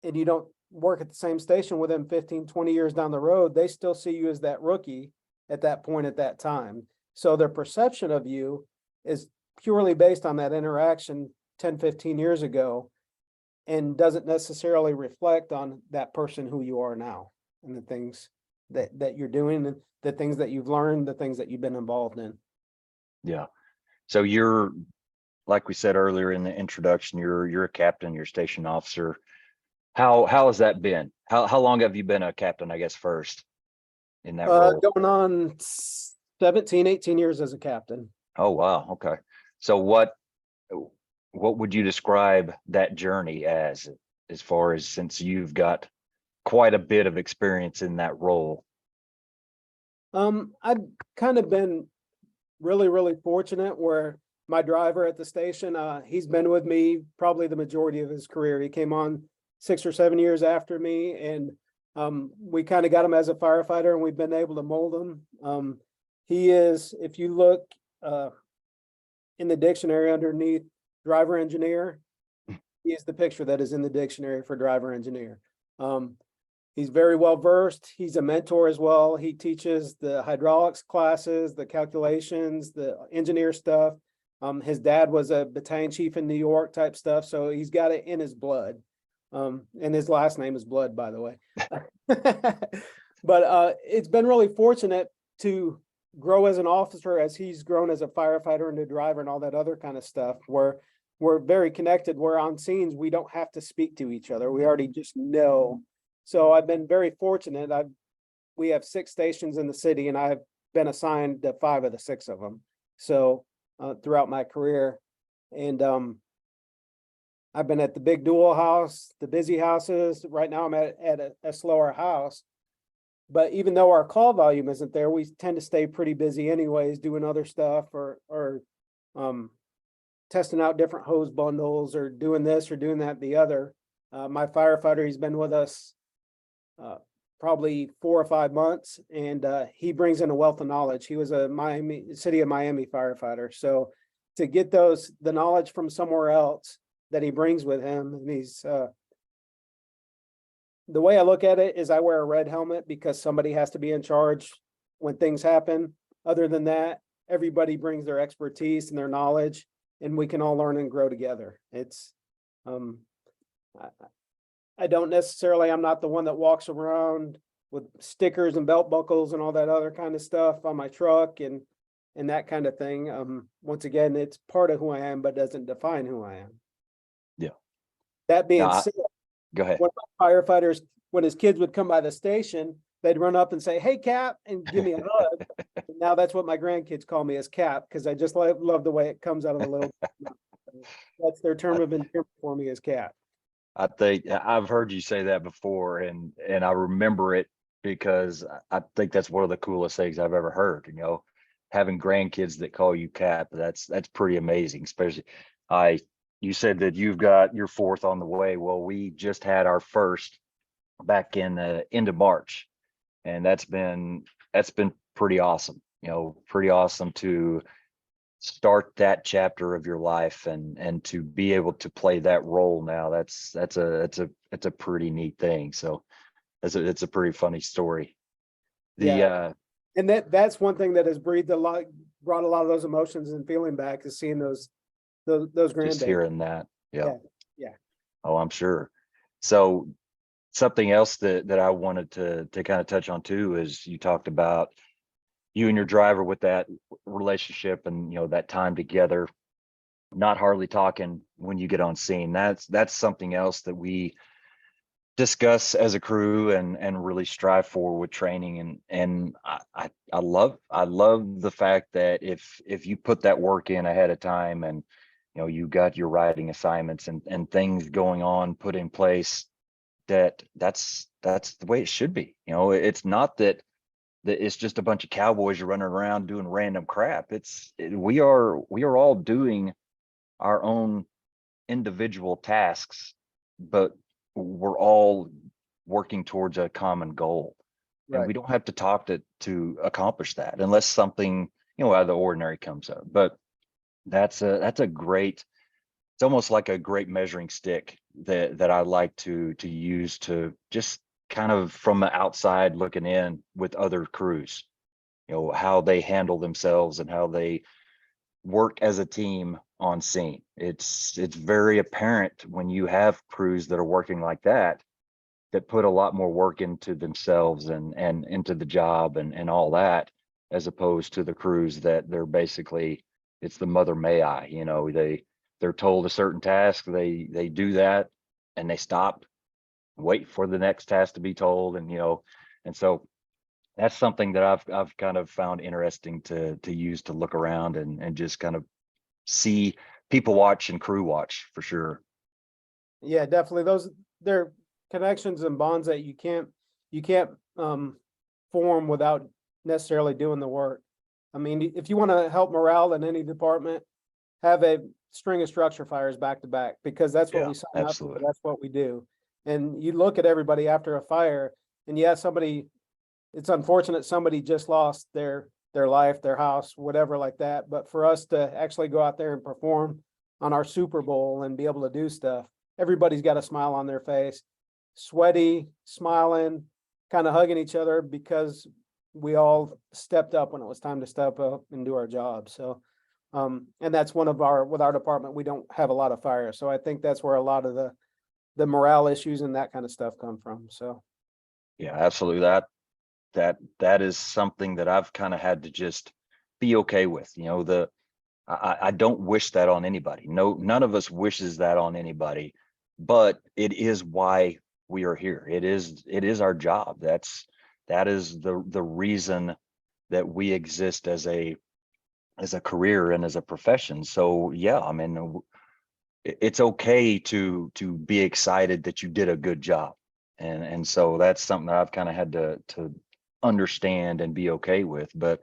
and you don't work at the same station with them 15, 20 years down the road, they still see you as that rookie at that point at that time. So their perception of you is purely based on that interaction 10, 15 years ago, and doesn't necessarily reflect on that person who you are now and the things that you're doing, and the things that you've learned, the things that you've been involved in. Yeah. So you're, like we said earlier in the introduction, you're a captain, you're a station officer. How has that been? How long have you been a captain, I guess, first in that role? Going on 17, 18 years as a captain. Oh, wow. Okay. So what would you describe that journey as far as, since you've got quite a bit of experience in that role? I've kind of been really, really fortunate where my driver at the station, he's been with me probably the majority of his career. He came on 6 or 7 years after me, and we kind of got him as a firefighter, and we've been able to mold him. He is, if you look in the dictionary underneath driver engineer, he is the picture that is in the dictionary for driver engineer. He's very well versed. He's a mentor as well. He teaches the hydraulics classes, the calculations, the engineer stuff. His dad was a battalion chief in New York type stuff, so he's got it in his blood. And his last name is Blood, by the way. But it's been really fortunate to grow as an officer as he's grown as a firefighter and a driver and all that other kind of stuff, where we're very connected, where on scenes we don't have to speak to each other. We already just know. So I've been very fortunate. We have 6 stations in the city, and I've been assigned to 5 of the 6 of them. So throughout my career, and I've been at the big dual house, the busy houses. Right now I'm at a slower house, but even though our call volume isn't there, we tend to stay pretty busy anyways, doing other stuff or testing out different hose bundles or doing this or doing that, the other. My firefighter, he's been with us probably 4 or 5 months, and he brings in a wealth of knowledge. He was a city of Miami firefighter. So to get the knowledge from somewhere else that he brings with him, and he's the way I look at it is I wear a red helmet because somebody has to be in charge when things happen. Other than that, everybody brings their expertise and their knowledge, and we can all learn and grow together. It's I don't necessarily, I'm not the one that walks around with stickers and belt buckles and all that other kind of stuff on my truck and that kind of thing. Once again, it's part of who I am, but doesn't define who I am. Yeah. That being No, said, go ahead. when my firefighters, when his kids would come by the station, they'd run up and say, "Hey, Cap," and give me a hug. And now that's what my grandkids call me, as Cap, because I just love the way it comes out of the little. That's their term of endearment for me, as Cap. I think I've heard you say that before, and I remember it because I think that's one of the coolest things I've ever heard. You know, having grandkids that call you Cap, that's pretty amazing. Especially, you said that you've got your 4th on the way. Well, we just had our first back in the end of March, and that's been pretty awesome. You know, pretty awesome to start that chapter of your life and to be able to play that role now. That's a pretty neat thing. So it's a pretty funny story. And that's one thing that has brought a lot of those emotions and feeling back, is seeing those grandbabies. Just hearing that. Yeah. Yeah. Oh, I'm sure. So something else that I wanted to kind of touch on too is you talked about you and your driver with that relationship and, you know, that time together, not hardly talking when you get on scene. That's something else that we discuss as a crew and really strive for with training. And I love the fact that if you put that work in ahead of time, and you know, you got your riding assignments and things going on put in place, that's the way it should be. You know, it's not that it's just a bunch of cowboys running around doing random crap. We are all doing our own individual tasks, but we're all working towards a common goal. Right. And we don't have to talk to accomplish that, unless something, you know, out of the ordinary comes up. But that's a great, it's almost like a great measuring stick that I like to use to just kind of from the outside looking in with other crews, you know, how they handle themselves and how they work as a team on scene. It's very apparent when you have crews that are working like that put a lot more work into themselves and into the job and all that, as opposed to the crews that they're basically, it's the mother may I, they're told a certain task, they do that and they stop, wait for the next task to be told, and so that's something that I've kind of found interesting to use to look around and just kind of see people watch and crew watch for sure. Yeah, definitely. They're connections and bonds that you can't form without necessarily doing the work. I mean, if you want to help morale in any department, have a string of structure fires back to back, because that's what Yeah, we sign up for. absolutely. That's what we do. And you look at everybody after a fire, and yeah, it's unfortunate somebody just lost their life, their house, whatever like that. But for us to actually go out there and perform on our Super Bowl and be able to do stuff, everybody's got a smile on their face, sweaty, smiling, kind of hugging each other, because we all stepped up when it was time to step up and do our job. So, and that's with our department, we don't have a lot of fires. So I think that's where a lot of the morale issues and that kind of stuff come from. So. Yeah, absolutely. That is something that I've kind of had to just be okay with. I don't wish that on anybody. No, none of us wishes that on anybody, but it is why we are here. It is our job. That is the reason that we exist as a career and as a profession. So yeah, I mean, it's okay to be excited that you did a good job. And so that's something that I've kind of had to understand and be okay with. But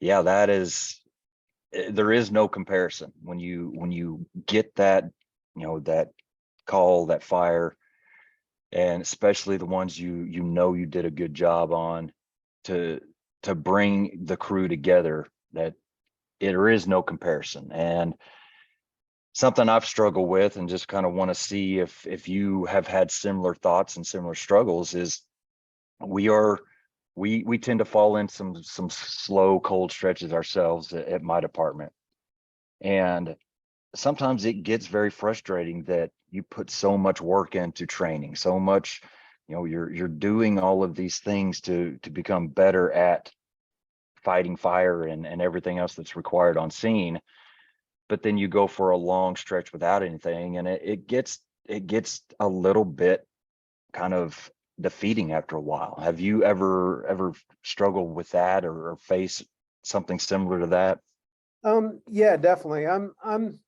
yeah, there is no comparison when you get that, that call, that fire, and especially the ones you did a good job on, to bring the crew together, that there is no comparison. And something I've struggled with, and just kind of want to see if you have had similar thoughts and similar struggles, is we tend to fall in some slow, cold stretches ourselves at my department. And sometimes it gets very frustrating that you put so much work into training, so much, you're doing all of these things to become better at fighting fire and everything else that's required on scene. But then you go for a long stretch without anything, and it gets a little bit kind of defeating after a while. Have you ever struggled with that, or face something similar to that? Yeah, definitely. I'm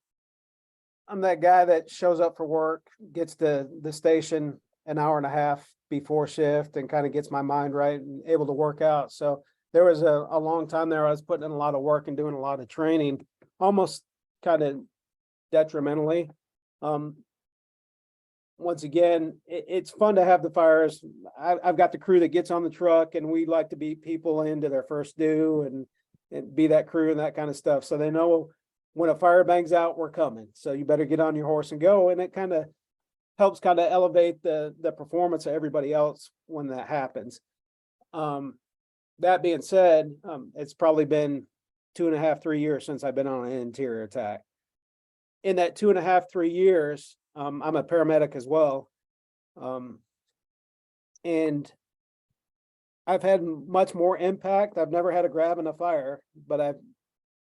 that guy that shows up for work, gets to the station an hour and a half before shift, and kind of gets my mind right and able to work out. So there was a long time there I was putting in a lot of work and doing a lot of training, almost kind of detrimentally. Once again, it's fun to have the fires. I've got the crew that gets on the truck, and we like to beat people into their first due and be that crew and that kind of stuff. So they know when a fire bangs out, we're coming. So you better get on your horse and go. And it kind of helps kind of elevate the performance of everybody else when that happens. That being said, it's probably been 2.5, 3 years since I've been on an interior attack. In that 2.5, 3 years, I'm a paramedic as well. And I've had much more impact. I've never had a grab in a fire, but I've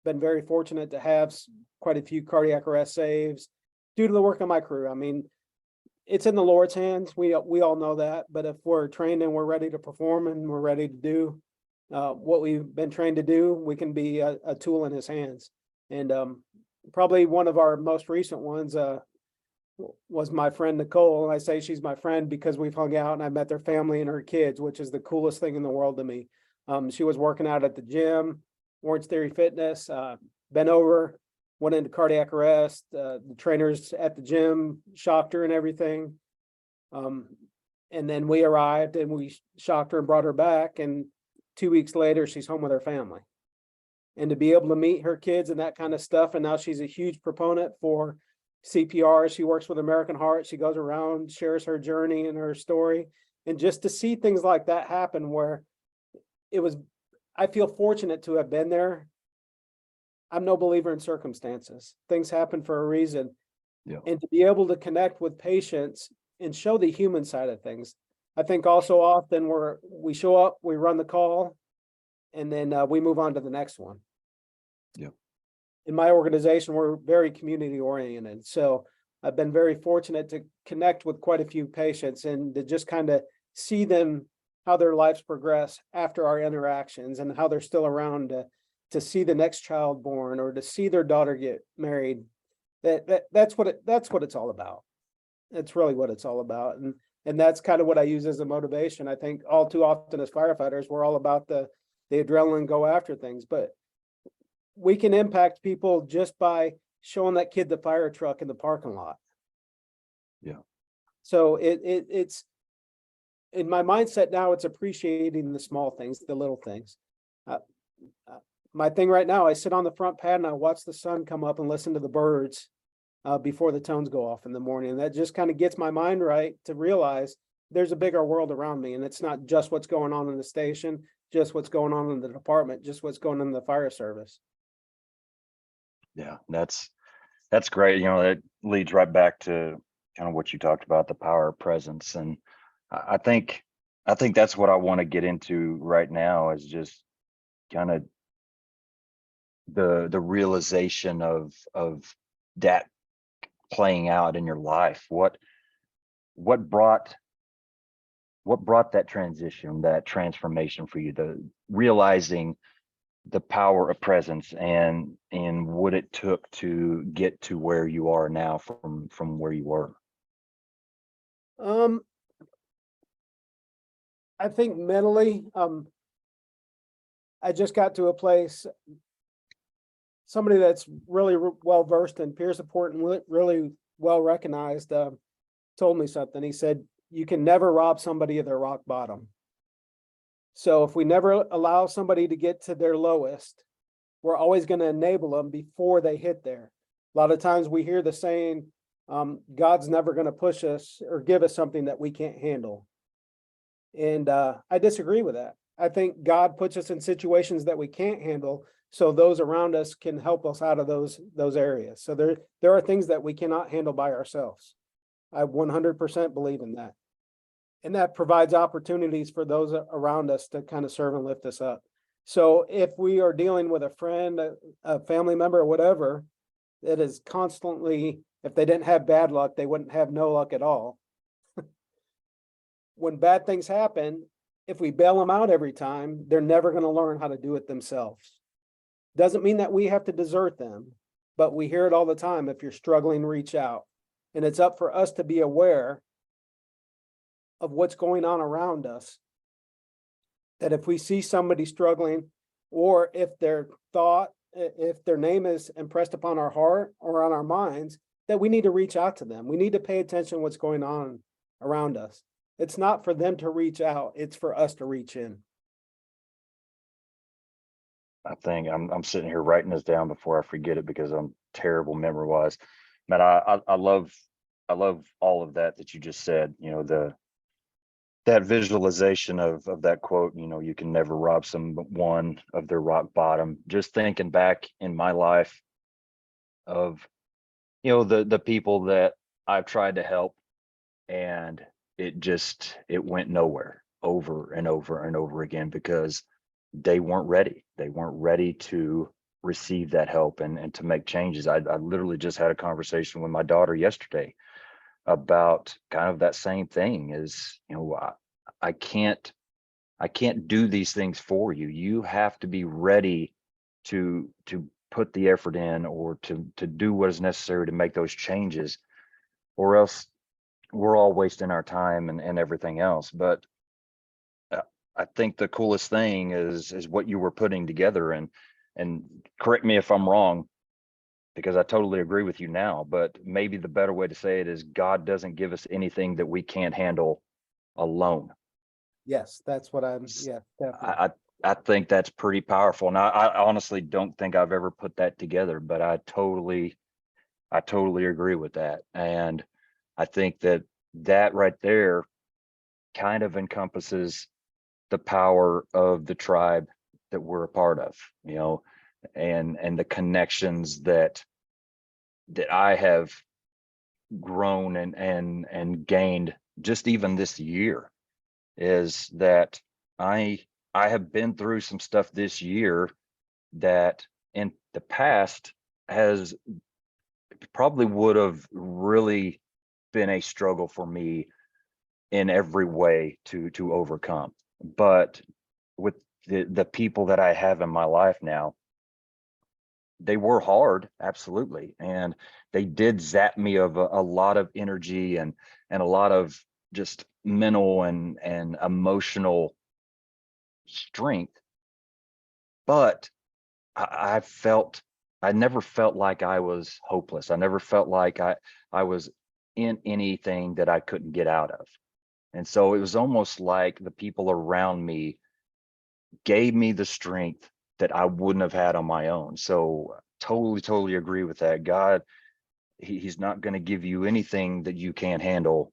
been very fortunate to have quite a few cardiac arrest saves due to the work of my crew. I mean, it's in the Lord's hands. We all know that. But if we're trained and we're ready to perform and we're ready to do what we've been trained to do, we can be a tool in his hands. And probably one of our most recent ones was my friend Nicole. And I say she's my friend because we've hung out and I met their family and her kids, which is the coolest thing in the world to me. She was working out at the gym, Orange Theory Fitness, bent over, went into cardiac arrest. The trainers at the gym shocked her and everything. And then we arrived and we shocked her and brought her back. And 2 weeks later, she's home with her family. And to be able to meet her kids and that kind of stuff. And now she's a huge proponent for CPR. She works with American Heart. She goes around, shares her journey and her story. And just to see things like that happen, where I feel fortunate to have been there I'm no believer in circumstances. Things happen for a reason. Yeah. And to be able to connect with patients and show the human side of things. I think also often we show up, we run the call, and then we move on to the next one. Yeah. In my organization, we're very community oriented. So I've been very fortunate to connect with quite a few patients and to just kind of see them, how their lives progress after our interactions and how they're still around to see the next child born or to see their daughter get married. That's what it's all about. That's really what it's all about. And that's kind of what I use as a motivation. I think all too often as firefighters, we're all about the adrenaline, go after things, but we can impact people just by showing that kid the fire truck in the parking lot. Yeah. So it's in my mindset now, it's appreciating the small things, the little things. My thing right now, I sit on the front pad and I watch the sun come up and listen to the birds before the tones go off in the morning. And that just kind of gets my mind right to realize there's a bigger world around me. And it's not just what's going on in the station, just what's going on in the department, just what's going on in the fire service. Yeah, that's great. That leads right back to kind of what you talked about, the power of presence. And I think that's what I want to get into right now, is just kind of the realization of that playing out in your life. What brought that transition, that transformation for you, the realizing the power of presence and what it took to get to where you are now from where you were? I think mentally, I just got to a place, somebody that's really well versed in peer support and really well recognized, told me something. He said, you can never rob somebody of their rock bottom. So if we never allow somebody to get to their lowest, we're always going to enable them before they hit there. A lot of times we hear the saying, God's never going to push us or give us something that we can't handle. And I disagree with that. I think God puts us in situations that we can't handle, so those around us can help us out of those areas. So there are things that we cannot handle by ourselves. I 100% believe in that. And that provides opportunities for those around us to kind of serve and lift us up. So if we are dealing with a friend, a family member, or whatever, that is constantly, if they didn't have bad luck, they wouldn't have no luck at all. When bad things happen, if we bail them out every time, they're never going to learn how to do it themselves. Doesn't mean that we have to desert them, but we hear it all the time. If you're struggling, reach out. And it's up for us to be aware of what's going on around us. That if we see somebody struggling, or if their name is impressed upon our heart or on our minds, that we need to reach out to them. We need to pay attention to what's going on around us. It's not for them to reach out, it's for us to reach in. I think I'm sitting here writing this down before I forget it, because I'm terrible memory wise. Man, I love all of that you just said. That visualization of that quote, you can never rob someone of their rock bottom. Just thinking back in my life of, the people that I've tried to help, and it went nowhere over and over and over again, because they weren't ready. They weren't ready to receive that help and to make changes. I literally just had a conversation with my daughter yesterday about kind of that same thing. Is, I can't do these things for you. You have to be ready to put the effort in, or to do what is necessary to make those changes, or else we're all wasting our time and everything else. But I think the coolest thing is what you were putting together, and correct me if I'm wrong, because I totally agree with you now, but maybe the better way to say it is, God doesn't give us anything that we can't handle alone. Yes, that's what yeah, definitely. I think that's pretty powerful. And I honestly don't think I've ever put that together, but I totally agree with that. And I think that right there kind of encompasses the power of the tribe that we're a part of, and the connections that I have grown and gained just even this year is that I have been through some stuff this year that in the past has probably would have really been a struggle for me in every way to overcome. But with the people that I have in my life now, they were hard, absolutely, and they did zap me of a lot of energy and a lot of just mental and emotional strength. But I felt, I never felt like I was hopeless. I never felt like I was in anything that I couldn't get out of. And so it was almost like the people around me gave me the strength that I wouldn't have had on my own. So totally agree with that. God, he's not going to give you anything that you can't handle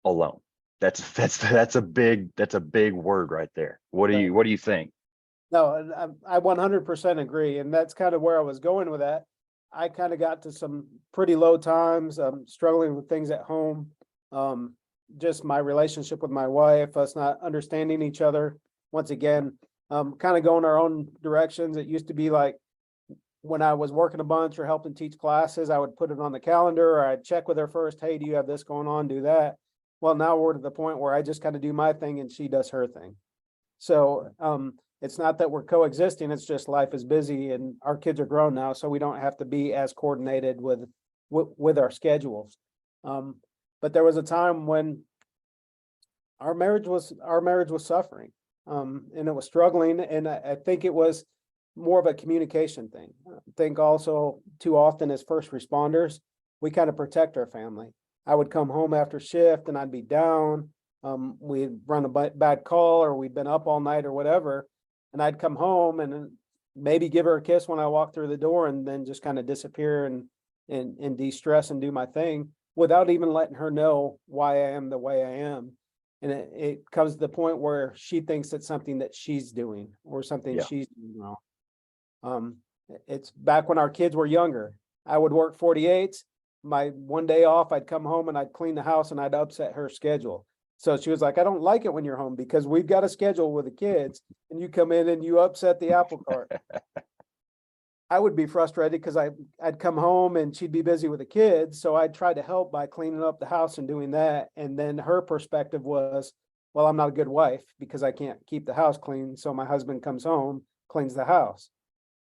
alone. That's a big word right there. What do you think? No, and I 100% agree, and that's kind of where I was going with that. I kind of got to some pretty low times, struggling with things at home, just my relationship with my wife, us not understanding each other. Once again, kind of going our own directions. It used to be like when I was working a bunch or helping teach classes, I would put it on the calendar, or I'd check with her first. Hey, do you have this going on? Do that. Well, now we're to the point where I just kind of do my thing and she does her thing. So, it's not that we're coexisting, it's just life is busy and our kids are grown now, so we don't have to be as coordinated with our schedules. But there was a time when our marriage was suffering, and it was struggling, and I think it was more of a communication thing. I think also too often as first responders, we kind of protect our family. I would come home after shift and I'd be down. We'd run a bad call, or we'd been up all night or whatever. And I'd come home and maybe give her a kiss when I walked through the door, and then just kind of disappear and de-stress and do my thing without even letting her know why I am the way I am. And it comes to the point where she thinks it's something that she's doing or something Yeah. she's doing wrong. It's back when our kids were younger. I would work 48s. My one day off, I'd come home and I'd clean the house and I'd upset her schedule. So she was like, I don't like it when you're home because we've got a schedule with the kids and you come in and you upset the apple cart. I would be frustrated because I'd come home and she'd be busy with the kids. So I'd try to help by cleaning up the house and doing that. And then her perspective was, well, I'm not a good wife because I can't keep the house clean. So my husband comes home, cleans the house.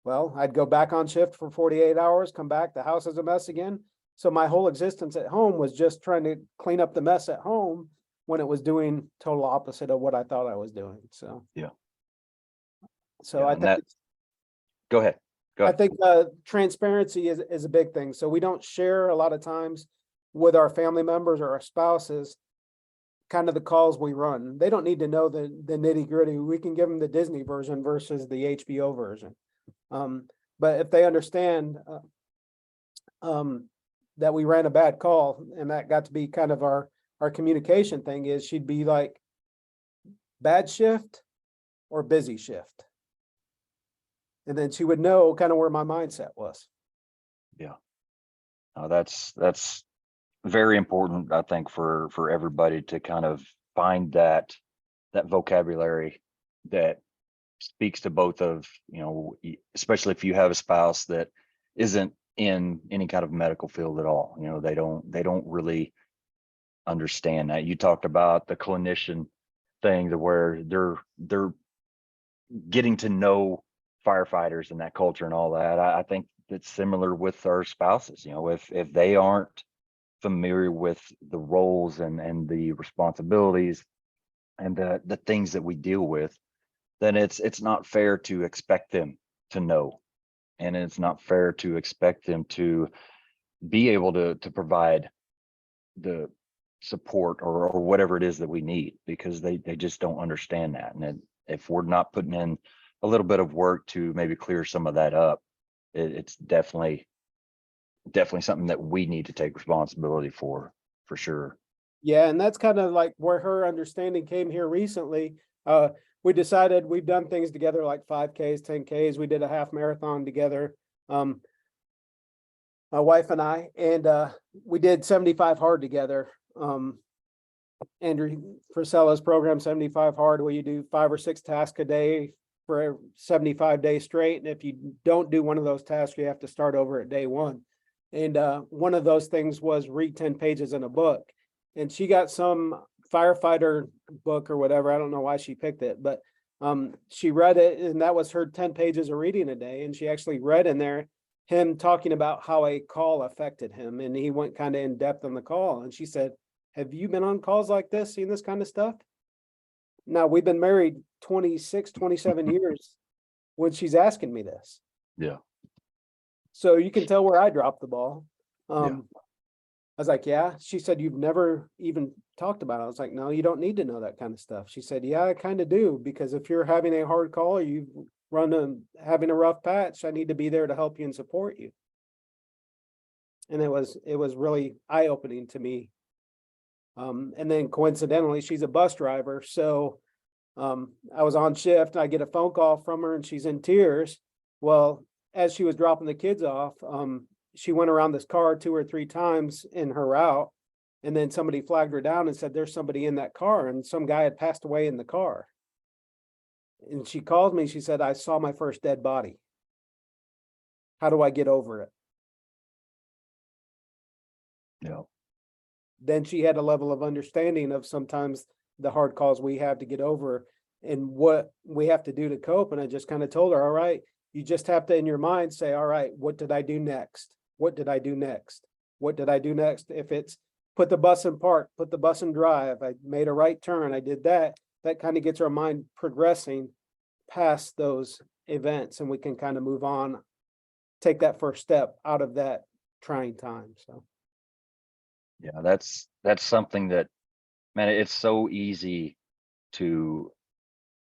Well, I'd go back on shift for 48 hours, come back, the house is a mess again. So my whole existence at home was just trying to clean up the mess at home, when it was doing total opposite of what I thought I was doing. So, Yeah. So Yeah, I and think go ahead. I think transparency is a big thing. So we don't share a lot of times with our family members or our spouses kind of the calls we run. They don't need to know the nitty gritty. We can give them the Disney version versus the HBO version. But if they understand that we ran a bad call, and that got to be kind of our communication thing, is she'd be like, bad shift or busy shift. And then she would know kind of where my mindset was. Yeah. That's very important, I think, for everybody to kind of find that vocabulary that speaks to both of, especially if you have a spouse that isn't in any kind of medical field at all. They don't really understand that. You talked about the clinician thing, to where they're getting to know firefighters and that culture and all that. I think it's similar with our spouses. If they aren't familiar with the roles and the responsibilities and the things that we deal with, then it's not fair to expect them to know, and it's not fair to expect them to be able to provide the support or whatever it is that we need, because they just don't understand that. And if we're not putting in a little bit of work to maybe clear some of that up, it's definitely something that we need to take responsibility for sure. Yeah, and that's kind of like where her understanding came here recently. we decided we've done things together like 5Ks, 10Ks. We did a half marathon together. My wife and I, and we did 75 hard together. Andrew Frisella's program, 75 hard, where you do 5 or 6 tasks a day for 75 days straight. And if you don't do one of those tasks, you have to start over at day 1. And one of those things was read 10 pages in a book. And she got some firefighter book or whatever. I don't know why she picked it, but she read it, and that was her 10 pages of reading a day. And she actually read in there him talking about how a call affected him. And he went kind of in depth on the call. And she said, have you been on calls like this, seen this kind of stuff? Now, we've been married 26, 27 years when she's asking me this. Yeah. So you can tell where I dropped the ball. Yeah. I was like, yeah. She said, you've never even talked about it. I was like, no, you don't need to know that kind of stuff. She said, yeah, I kind of do, because if you're having a hard call or you having a rough patch, I need to be there to help you and support you. And it was really eye-opening to me. And then coincidentally, she's a bus driver. So I was on shift and I get a phone call from her and she's in tears. Well, as she was dropping the kids off, she went around this car 2 or 3 times in her route. And then somebody flagged her down and said, there's somebody in that car, and some guy had passed away in the car. And she called me. She said, I saw my first dead body. How do I get over it? Yeah. Then she had a level of understanding of sometimes the hard calls we have to get over and what we have to do to cope. And I just kind of told her, all right, you just have to, in your mind, say, all right, what did I do next? What did I do next? What did I do next? If it's put the bus in park, put the bus in drive, I made a right turn, I did that. That kind of gets our mind progressing past those events, and we can kind of move on, take that first step out of that trying time. So Yeah, that's something that, man, it's so easy to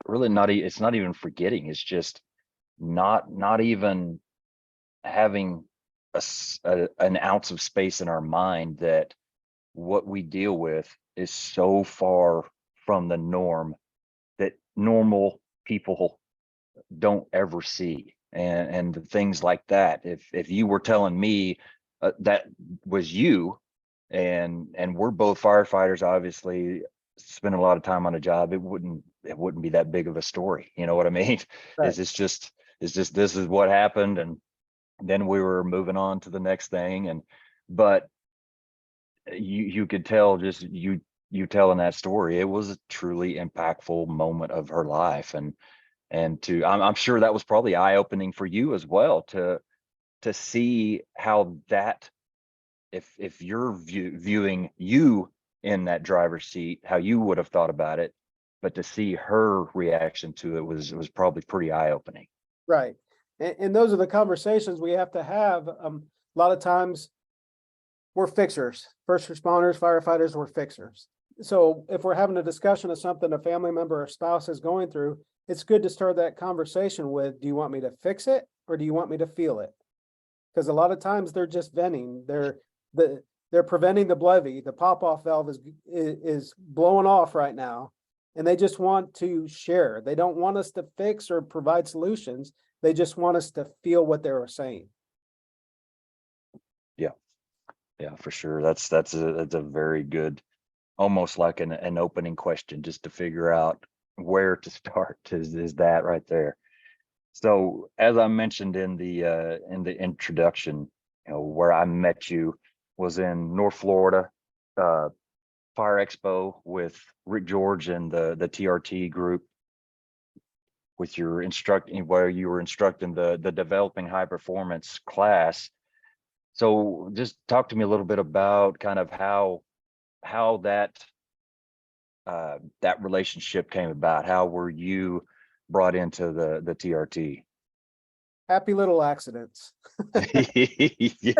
really it's not even forgetting. It's just not even having an ounce of space in our mind that what we deal with is so far from the norm that normal people don't ever see. And the things like that, if you were telling me that was you, and we're both firefighters, obviously spend a lot of time on a job, it wouldn't be that big of a story. You know what I mean? Right. It's just this is what happened, and then we were moving on to the next thing. But you could tell, just you telling that story, it was a truly impactful moment of her life. And I'm sure that was probably eye-opening for you as well, to see how that, if you're viewing you in that driver's seat, how you would have thought about it, but to see her reaction to it was probably pretty eye-opening. Right. And those are the conversations we have to have. A lot of times we're fixers, first responders, firefighters, we're fixers. So if we're having a discussion of something a family member or spouse is going through, it's good to start that conversation with, do you want me to fix it or do you want me to feel it? Because a lot of times they're just venting. They're preventing the levy. The pop-off valve is blowing off right now, and they just want to share. They don't want us to fix or provide solutions. They just want us to feel what they were saying. Yeah, for sure. That's a very good, almost like an opening question, just to figure out where to start, is that right there. So as I mentioned in the introduction, where I met you was in North Florida, Fire Expo with Rick George and the TRT group, with your instructing, where you were instructing the developing high performance class. So just talk to me a little bit about kind of how that that relationship came about. How were you brought into the TRT? Happy little accidents. Yeah.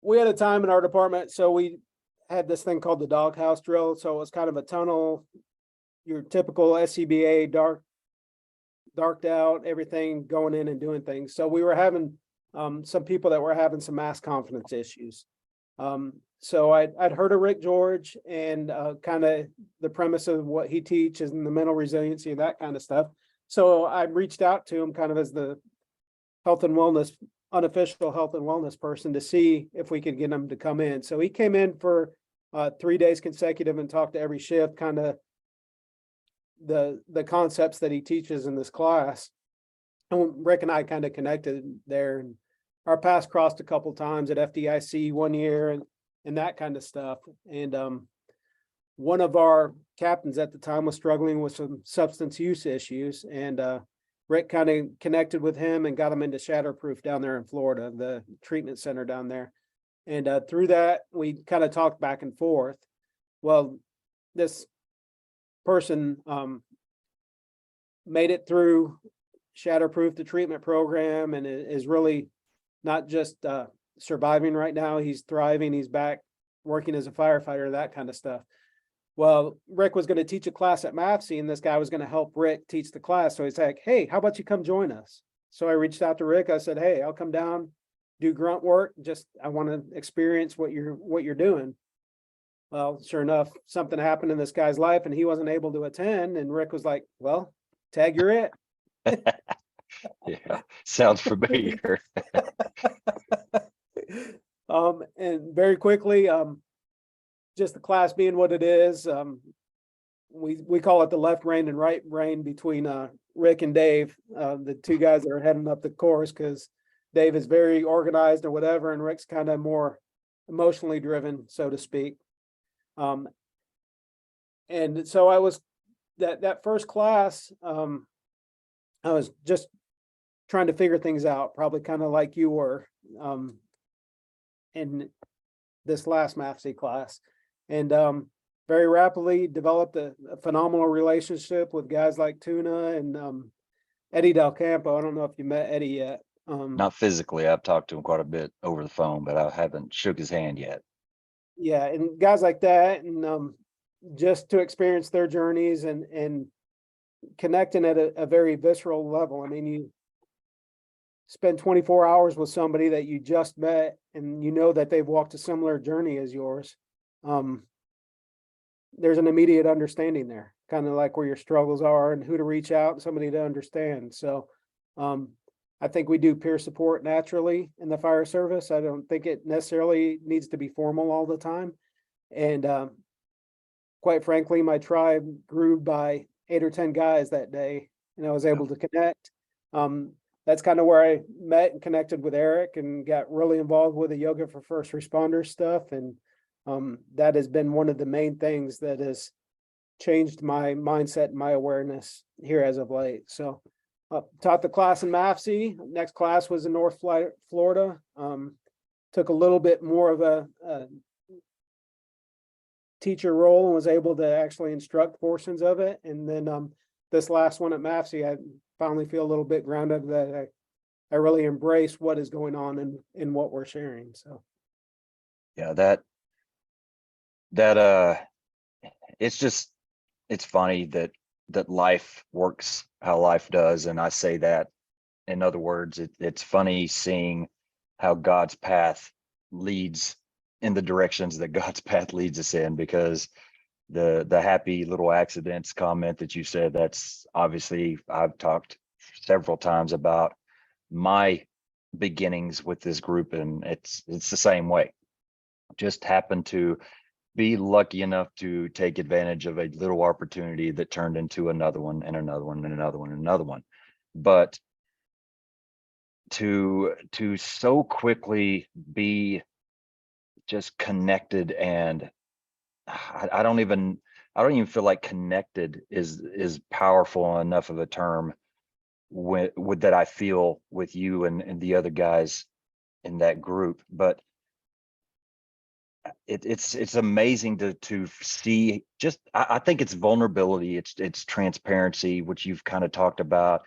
We had a time in our department, so we had this thing called the doghouse drill. So it was kind of a tunnel, your typical SCBA, darked out, everything, going in and doing things. So we were having some people that were having some mass confidence issues. So I'd heard of Rick George and kind of the premise of what he teaches and the mental resiliency and that kind of stuff. So I reached out to him kind of as the health and wellness, unofficial health and wellness person to see if we could get him to come in. So he came in for 3 days consecutive and talked to every shift, kind of the concepts that he teaches in this class. And Rick and I kind of connected there, and our paths crossed a couple times at FDIC one year and that kind of stuff. And one of our captains at the time was struggling with some substance use issues, and Rick kind of connected with him and got him into Shatterproof down there in Florida, the treatment center down there. And through that, we kind of talked back and forth. Well, this person made it through Shatterproof, the treatment program, and is really not just surviving right now. He's thriving. He's back working as a firefighter, that kind of stuff. Well, Rick was going to teach a class at MAFC, and this guy was going to help Rick teach the class. So he's like, hey, how about you come join us? So I reached out to Rick. I said, hey, I'll come down, do grunt work. Just, I want to experience what you're doing. Well, sure enough, something happened in this guy's life and he wasn't able to attend. And Rick was like, well, tag, you're it. Yeah, sounds familiar. And very quickly, just the class being what it is, we call it the left brain and right brain between Rick and Dave, the two guys that are heading up the course, because Dave is very organized or whatever, and Rick's kind of more emotionally driven, so to speak. And so I was that first class, I was just trying to figure things out, probably kind of like you were in this last MAFC class. And very rapidly developed a phenomenal relationship with guys like Tuna and Eddie Del Campo. I don't know if you met Eddie yet. Not physically. I've talked to him quite a bit over the phone, but I haven't shook his hand yet. Yeah, and guys like that, and just to experience their journeys and connecting at a very visceral level. I mean, you spend 24 hours with somebody that you just met, and you know that they've walked a similar journey as yours. There's an immediate understanding there, kind of like where your struggles are and who to reach out and somebody to understand. So I think we do peer support naturally in the fire service. I don't think it necessarily needs to be formal all the time. And quite frankly, my tribe grew by 8 or 10 guys that day, and I was able to connect. That's kind of where I met and connected with Eric and got really involved with the yoga for first responders stuff. And that has been one of the main things that has changed my mindset and my awareness here as of late. So taught the class in MAFC. Next class was in North Florida. Took a little bit more of a teacher role and was able to actually instruct portions of it. And then this last one at MAFC, I finally feel a little bit grounded that I really embrace what is going on in what we're sharing. So yeah, that it's funny that life works how life does. And I say that, in other words, it's funny seeing how God's path leads in the directions that God's path leads us in, because the happy little accidents comment that you said, that's obviously, I've talked several times about my beginnings with this group, and it's the same way. Just happened to be lucky enough to take advantage of a little opportunity that turned into another one and another one and another one and another one. But to so quickly be just connected, and I don't even feel like connected is powerful enough of a term with that I feel with you and the other guys in that group. But it's amazing to see. Just I think it's vulnerability, it's transparency, which you've kind of talked about.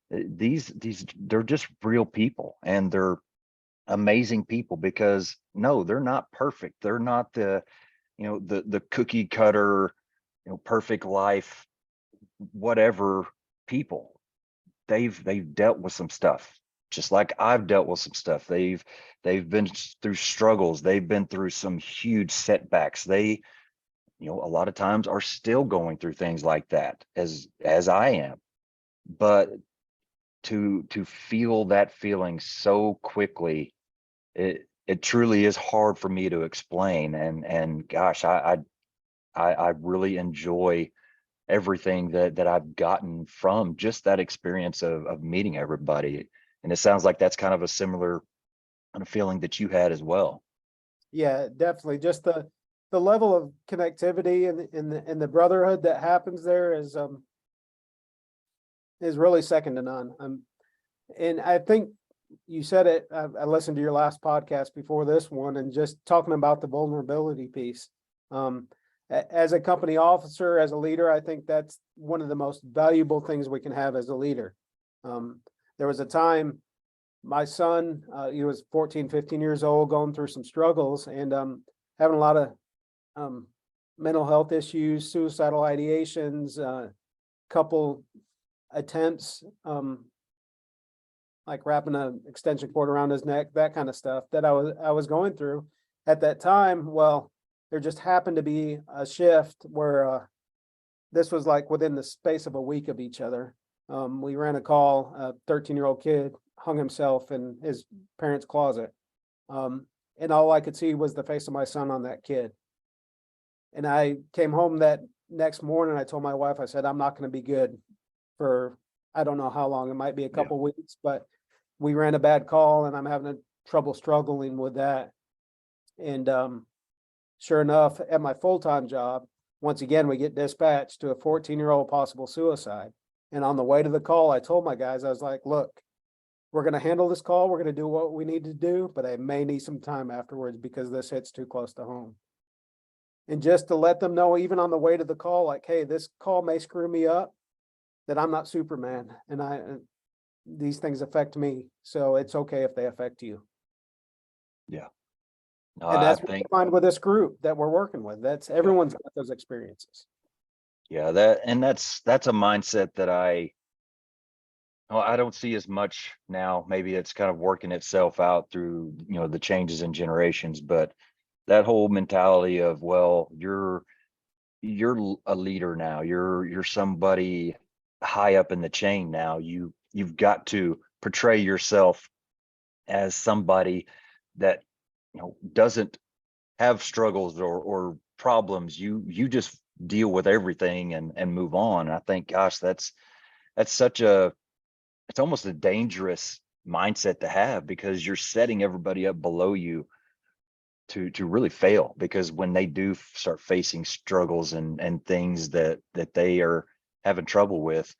These they're just real people, and they're amazing people, because no, they're not perfect. They're not the cookie cutter, perfect life, whatever people. They've dealt with some stuff, just like I've dealt with some stuff. They've been through struggles. They've been through some huge setbacks. They, a lot of times are still going through things like that as I am. But to feel that feeling so quickly, it truly is hard for me to explain. And gosh, I really enjoy everything that I've gotten from just that experience of meeting everybody. And it sounds like that's kind of a similar kind of feeling that you had as well. Yeah, definitely. Just the level of connectivity and the brotherhood that happens there is really second to none. And I think you said it. I listened to your last podcast before this one, and just talking about the vulnerability piece. As a company officer, as a leader, I think that's one of the most valuable things we can have as a leader. There was a time my son, he was 14, 15 years old, going through some struggles and having a lot of mental health issues, suicidal ideations, couple attempts, like wrapping an extension cord around his neck, that kind of stuff that I was going through at that time. Well, there just happened to be a shift where this was like within the space of a week of each other. We ran a call, a 13-year-old kid hung himself in his parents' closet. And all I could see was the face of my son on that kid. And I came home that next morning. I told my wife, I said, I'm not going to be good for, I don't know how long. It might be a couple weeks, but we ran a bad call and I'm having trouble struggling with that. And sure enough, at my full-time job, once again, we get dispatched to a 14-year-old possible suicide. And on the way to the call, I told my guys, I was like, look, we're going to handle this call. We're going to do what we need to do, but I may need some time afterwards because this hits too close to home. And just to let them know, even on the way to the call, like, hey, this call may screw me up, that I'm not Superman, and these things affect me. So it's okay if they affect you. Yeah. No, And I that's what think, we find with this group that we're working with. That's everyone's got those experiences. yeah, that's a mindset that I don't see as much now. Maybe it's kind of working itself out through, the changes in generations, but that whole mentality of, well, you're a leader now. You're somebody high up in the chain now. You've got to portray yourself as somebody that, doesn't have struggles or problems. You just deal with everything and move on. And I think, gosh, that's such it's almost a dangerous mindset to have, because you're setting everybody up below you to really fail, because when they do start facing struggles and things that they are having trouble with,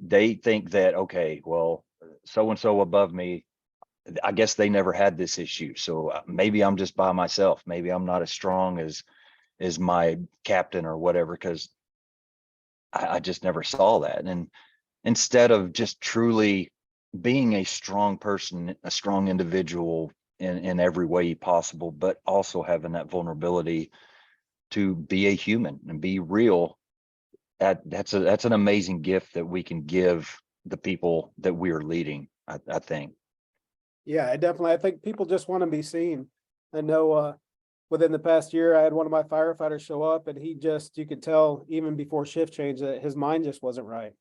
they think that, okay, well, so and so above me, I guess they never had this issue, so maybe I'm just by myself, maybe I'm not as strong as my captain or whatever, because I just never saw that. And instead of just truly being a strong person, a strong individual in every way possible, but also having that vulnerability to be a human and be real, that's an amazing gift that we can give the people that we are leading, I think. Yeah, I think people just want to be seen. I know within the past year, I had one of my firefighters show up and you could tell even before shift change that his mind just wasn't right.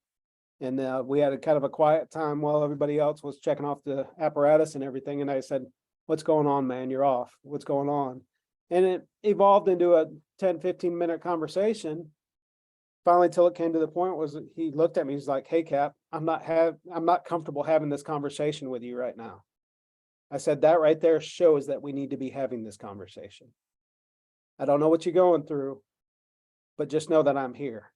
And we had a kind of a quiet time while everybody else was checking off the apparatus and everything. And I said, what's going on, man? You're off. What's going on? And it evolved into a 10, 15-minute conversation. Finally, till it came to the point was he looked at me, he's like, hey, Cap, I'm not comfortable having this conversation with you right now. I said, that right there shows that we need to be having this conversation. I don't know what you're going through, but just know that I'm here.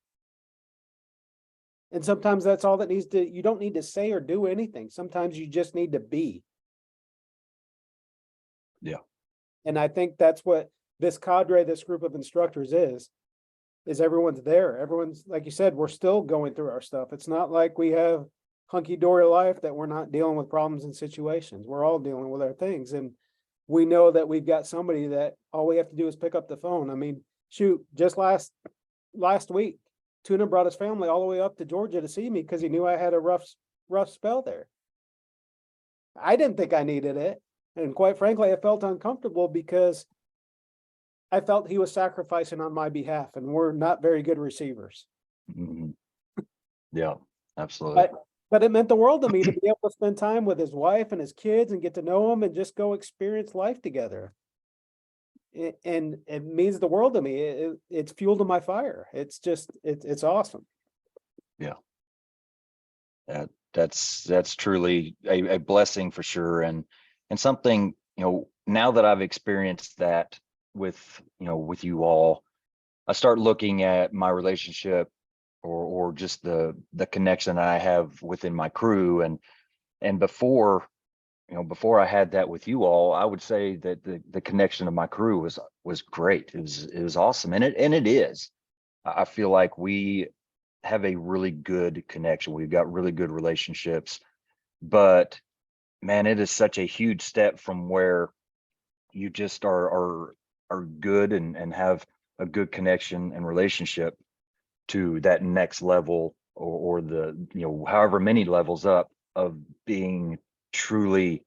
And sometimes that's all that you don't need to say or do anything. Sometimes you just need to be. Yeah. And I think that's what this cadre, this group of instructors is everyone's there. Everyone's, like you said, we're still going through our stuff. It's not like we have hunky-dory life that we're not dealing with problems and situations. We're all dealing with our things. And we know that we've got somebody that all we have to do is pick up the phone. I mean, shoot, just last week, Tuna brought his family all the way up to Georgia to see me because he knew I had a rough spell there. I didn't think I needed it. And quite frankly, I felt uncomfortable because I felt he was sacrificing on my behalf, and we're not very good receivers. Mhm. Yeah, absolutely. But but it meant the world to me to be able to spend time with his wife and his kids and get to know him and just go experience life together. And it means the world to me. It's fuel to my fire. It's just it's awesome. Yeah. That's truly a blessing for sure. And something, now that I've experienced that with you all, I start looking at my relationship or just the connection that I have within my crew. And before I had that with you all, I would say that the connection of my crew was great. It was awesome. And it is. I feel like we have a really good connection. We've got really good relationships, but man, it is such a huge step from where you just are good and have a good connection and relationship to that next level, or the however many levels up of being truly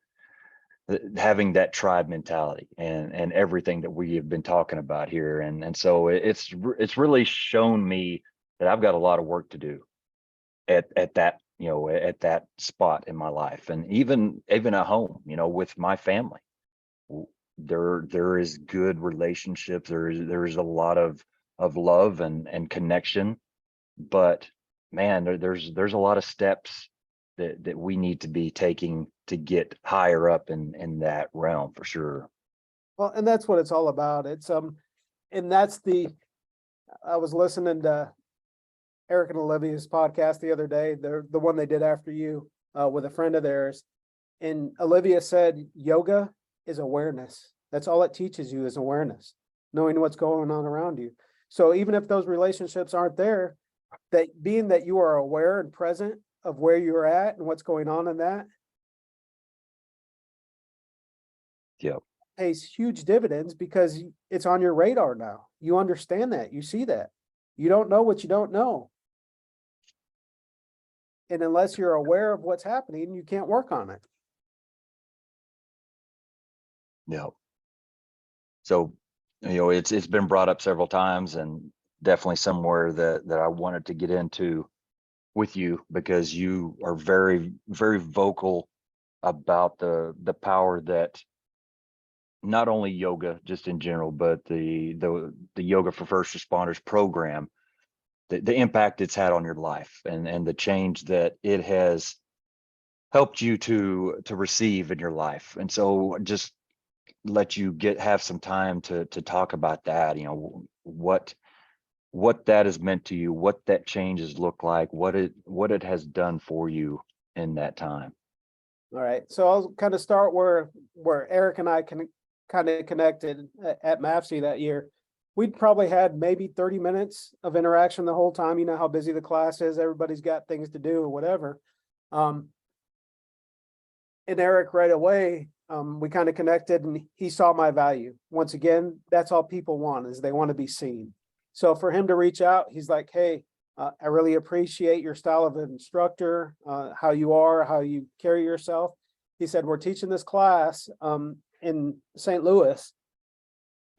having that tribe mentality and everything that we have been talking about here. And so it's really shown me that I've got a lot of work to do at that at that spot in my life, and even at home, with my family. There is good relationships, there is a lot of love and connection, but man, there's a lot of steps that we need to be taking to get higher up in that realm for sure. Well, and that's what it's all about. And that's I was listening to Eric and Olivia's podcast the other day, the one they did after you, with a friend of theirs. And Olivia said, yoga is awareness. That's all it teaches you is awareness, knowing what's going on around you. So even if those relationships aren't there, that being that you are aware and present of where you're at and what's going on in that Yeah. pays huge dividends because it's on your radar now. You understand that, you see that. You don't know what you don't know. And unless you're aware of what's happening, you can't work on it. Yeah. So, it's been brought up several times, and definitely somewhere that I wanted to get into with you, because you are very, very vocal about the power that not only yoga just in general, but the yoga for first responders program, the impact it's had on your life, and the change that it has helped you to receive in your life. And so just let you have some time to talk about that, what that has meant to you, what that change has looked like, what it has done for you in that time. All right. So I'll kind of start where Eric and I can kind of connected at MAFC that year. We'd probably had maybe 30 minutes of interaction the whole time. You know how busy the class is. Everybody's got things to do or whatever. And Eric right away, we kind of connected, and he saw my value. Once again, that's all people want, is they want to be seen. So for him to reach out, he's like, hey, I really appreciate your style of instructor, how you are, how you carry yourself. He said, we're teaching this class in St. Louis.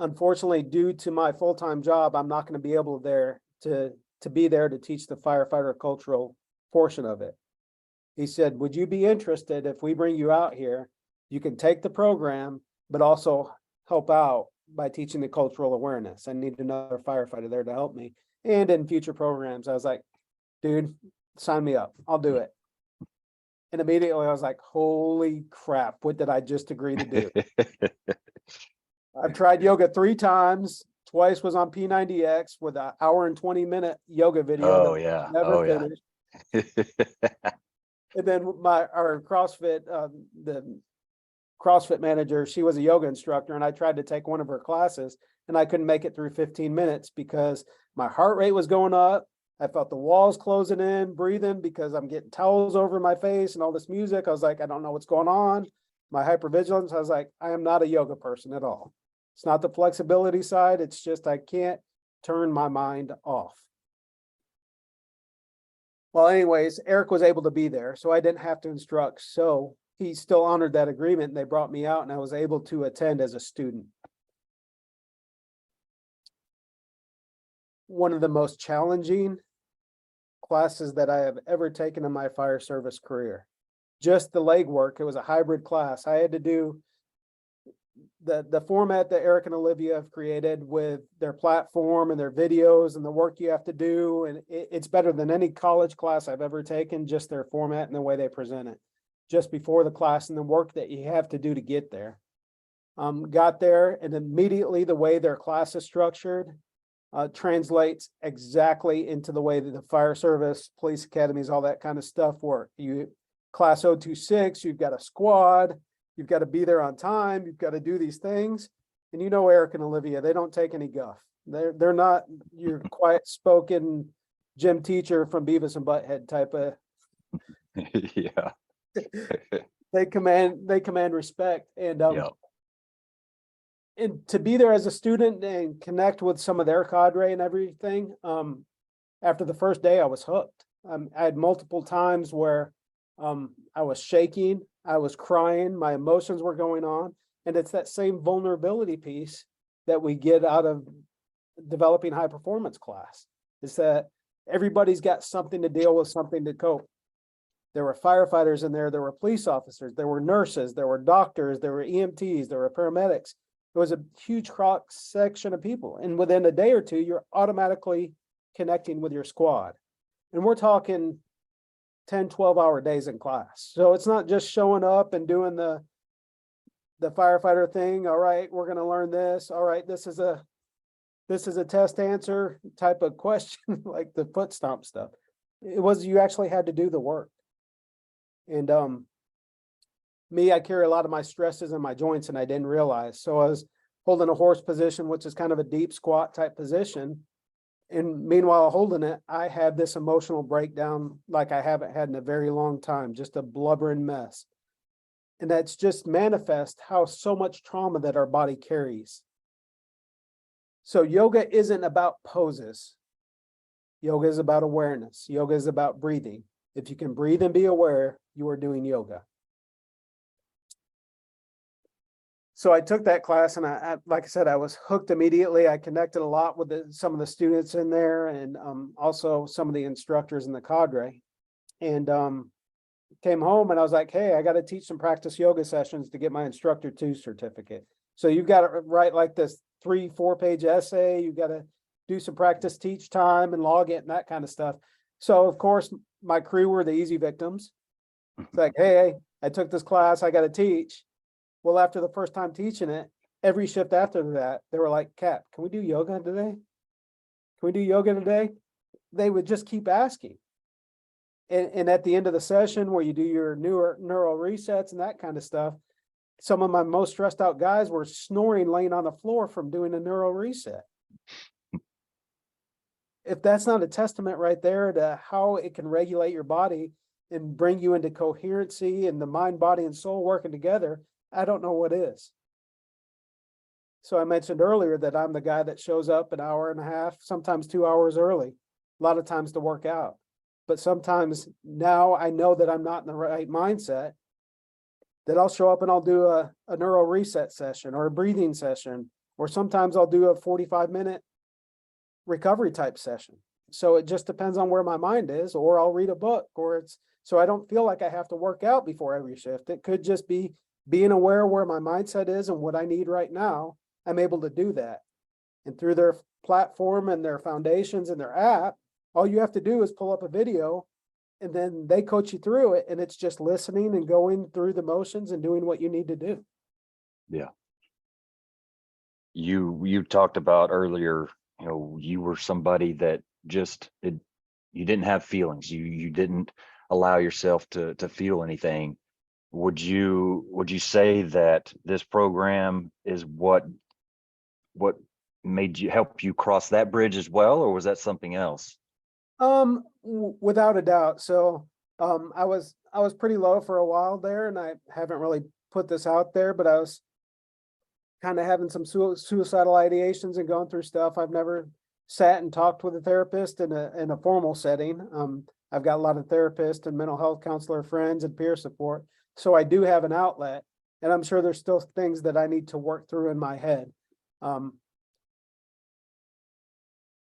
Unfortunately, due to my full-time job, I'm not going to be able to be there to teach the firefighter cultural portion of it. He said, would you be interested if we bring you out here? You can take the program, but also help out by teaching the cultural awareness. I need another firefighter there to help me. And in future programs, I was like, dude, sign me up. I'll do it. And immediately I was like, holy crap, what did I just agree to do? I've tried yoga 3 times. Twice was on P90X with an hour and 20-minute yoga video. Oh yeah. Never Oh finished. yeah. And then our CrossFit, the CrossFit manager, she was a yoga instructor, and I tried to take one of her classes, and I couldn't make it through 15 minutes because my heart rate was going up. I felt the walls closing in, breathing because I'm getting towels over my face and all this music. I was like, I don't know what's going on. My hypervigilance, I was like, I am not a yoga person at all. It's not the flexibility side. It's just I can't turn my mind off. Well, anyways, Eric was able to be there, so I didn't have to instruct. So he still honored that agreement, and they brought me out, and I was able to attend as a student. One of the most challenging classes that I have ever taken in my fire service career. Just the legwork. It was a hybrid class. I had to do the format that Eric and Olivia have created with their platform and their videos and the work you have to do. And it's better than any college class I've ever taken, just their format and the way they present it just before the class and the work that you have to do to get there. Got there, and immediately the way their class is structured translates exactly into the way that the fire service, police academies, all that kind of stuff work. You class 026, you've got a squad, you've got to be there on time, you've got to do these things. And you know Eric and Olivia, they don't take any guff. They're not your quiet spoken gym teacher from Beavis and Butthead type of Yeah. they command respect. And Yeah. and to be there as a student and connect with some of their cadre and everything, after the first day I was hooked. I had multiple times where I was shaking, I was crying, my emotions were going on. And it's that same vulnerability piece that we get out of developing high performance class. Is that everybody's got something to deal with, something to cope. There were firefighters in there were police officers, there were nurses, there were doctors, there were EMTs, there were paramedics. It was a huge cross section of people. And within a day or two, you're automatically connecting with your squad. And we're talking 10, 12-hour days in class. So it's not just showing up and doing the firefighter thing. All right, we're going to learn this. All right, this is a test answer type of question, like the foot stomp stuff. It was, you actually had to do the work. And me, I carry a lot of my stresses in my joints and I didn't realize. So I was holding a horse position, which is kind of a deep squat type position. And meanwhile, holding it, I had this emotional breakdown like I haven't had in a very long time, just a blubbering mess. And that's just manifest how so much trauma that our body carries. So yoga isn't about poses. Yoga is about awareness. Yoga is about breathing. If you can breathe and be aware, you are doing yoga. So I took that class and I like I said, I was hooked immediately. I connected a lot with some of the students in there and also some of the instructors in the cadre. And came home and I was like, hey, I got to teach some practice yoga sessions to get my instructor 2 certificate. So you've got to write like this 3-4 page essay. You've got to do some practice teach time and log it and that kind of stuff. So of course, my crew were the easy victims. It's like, hey, I took this class, I got to teach. Well, after the first time teaching it, every shift after that, they were like, Cap, can we do yoga today? Can we do yoga today? They would just keep asking. And at the end of the session where you do your neural resets and that kind of stuff, some of my most stressed out guys were snoring laying on the floor from doing a neural reset. If that's not a testament right there to how it can regulate your body and bring you into coherency and the mind, body, and soul working together, I don't know what is. So I mentioned earlier that I'm the guy that shows up an hour and a half, sometimes 2 hours early, a lot of times to work out. But sometimes now I know that I'm not in the right mindset, that I'll show up and I'll do a neural reset session or a breathing session, or sometimes I'll do a 45-minute recovery type session. So it just depends on where my mind is, or I'll read a book, or it's so I don't feel like I have to work out before every shift. It could just be being aware where my mindset is and what I need right now. I'm able to do that. And through their platform and their foundations and their app, all you have to do is pull up a video and then they coach you through it. And it's just listening and going through the motions and doing what you need to do. Yeah. You talked about earlier, you were somebody that just, you didn't have feelings. You didn't allow yourself to feel anything. Would you say that this program is what made you help you cross that bridge as well, or was that something else? Without a doubt. So I was pretty low for a while there, and I haven't really put this out there, but I was kind of having some suicidal ideations and going through stuff. I've never sat and talked with a therapist in a formal setting. I've got a lot of therapists and mental health counselor friends and peer support. So I do have an outlet, and I'm sure there's still things that I need to work through in my head.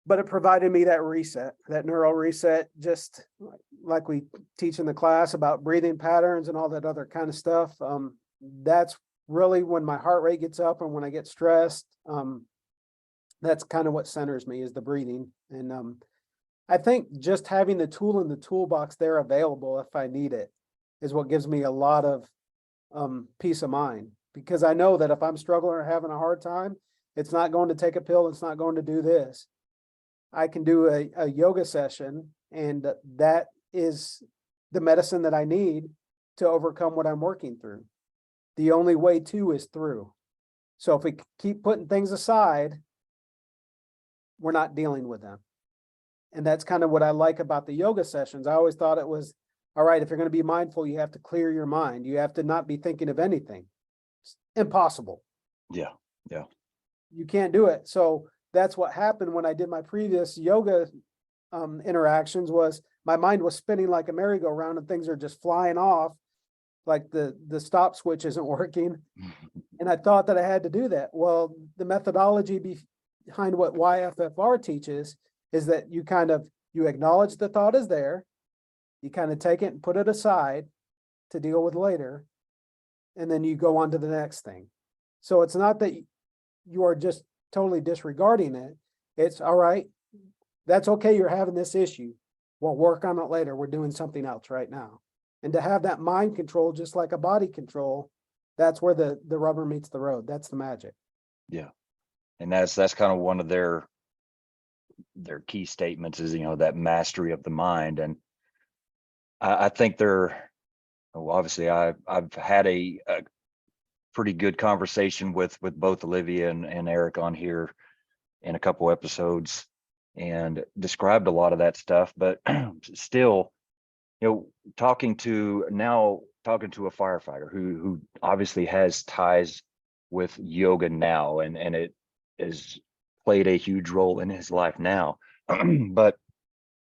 But it provided me that reset, that neural reset, just like we teach in the class about breathing patterns and all that other kind of stuff. That's really when my heart rate gets up and when I get stressed. That's kind of what centers me, is the breathing. And I think just having the tool in the toolbox there available if I need it is what gives me a lot of peace of mind, because I know that if I'm struggling or having a hard time, it's not going to take a pill. It's not going to do this. I can do a yoga session, and that is the medicine that I need to overcome what I'm working through. The only way to is through. So if we keep putting things aside, we're not dealing with them. And that's kind of what I like about the yoga sessions. I always thought it was, all right, if you're going to be mindful, you have to clear your mind. You have to not be thinking of anything. It's impossible. Yeah. You can't do it. So that's what happened when I did my previous yoga interactions, was my mind was spinning like a merry-go-round and things are just flying off, like the stop switch isn't working. And I thought that I had to do that. Well, the methodology behind what YFFR teaches is that you acknowledge the thought is there, you kind of take it and put it aside to deal with later, and then you go on to the next thing. So it's not that you are just totally disregarding it. It's all right. That's okay. You're having this issue. We'll work on it later. We're doing something else right now. And to have that mind control, just like a body control, that's where the rubber meets the road. That's the magic. Yeah. And that's kind of one of their key statements is, that mastery of the mind. And I think obviously I've had a pretty good conversation with both Olivia and Eric on here in a couple episodes, and described a lot of that stuff. But still, talking to a firefighter who obviously has ties with yoga now, and it has played a huge role in his life now. But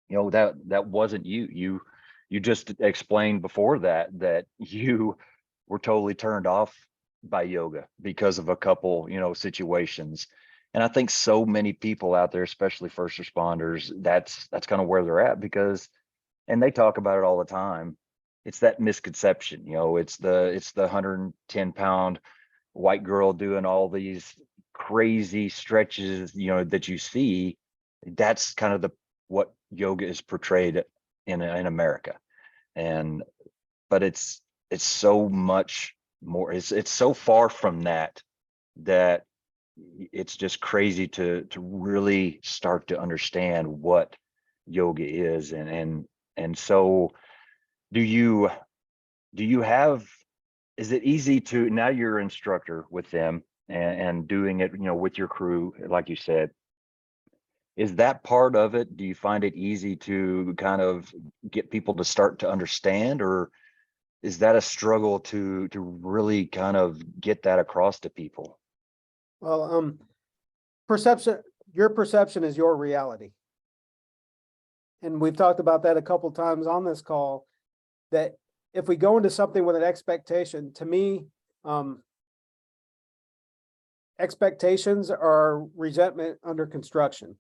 that wasn't you. You just explained before that you were totally turned off by yoga because of a couple, situations. And I think so many people out there, especially first responders, that's kind of where they're at, because, and they talk about it all the time. It's that misconception, it's the 110-pound white girl doing all these crazy stretches, that you see. That's kind of what yoga is portrayed in America. But it's so much more. It's so far from that it's just crazy to really start to understand what yoga is. And so do you have, is it easy to, now you're an instructor with them and doing it, with your crew, like you said, is that part of it? Do you find it easy to kind of get people to start to understand, or is that a struggle to really kind of get that across to people? Well, your perception is your reality. And we've talked about that a couple times on this call, that if we go into something with an expectation, to me, expectations are resentment under construction.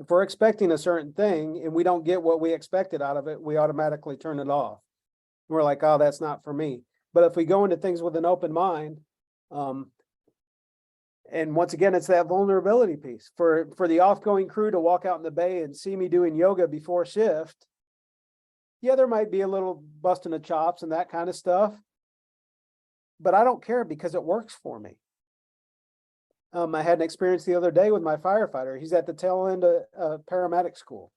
If we're expecting a certain thing and we don't get what we expected out of it, we automatically turn it off. We're like, oh, that's not for me. But if we go into things with an open mind, and once again, it's that vulnerability piece for the off-going crew to walk out in the bay and see me doing yoga before shift. Yeah, there might be a little busting of chops and that kind of stuff, but I don't care because it works for me. I had an experience the other day with my firefighter. He's at the tail end of paramedic school.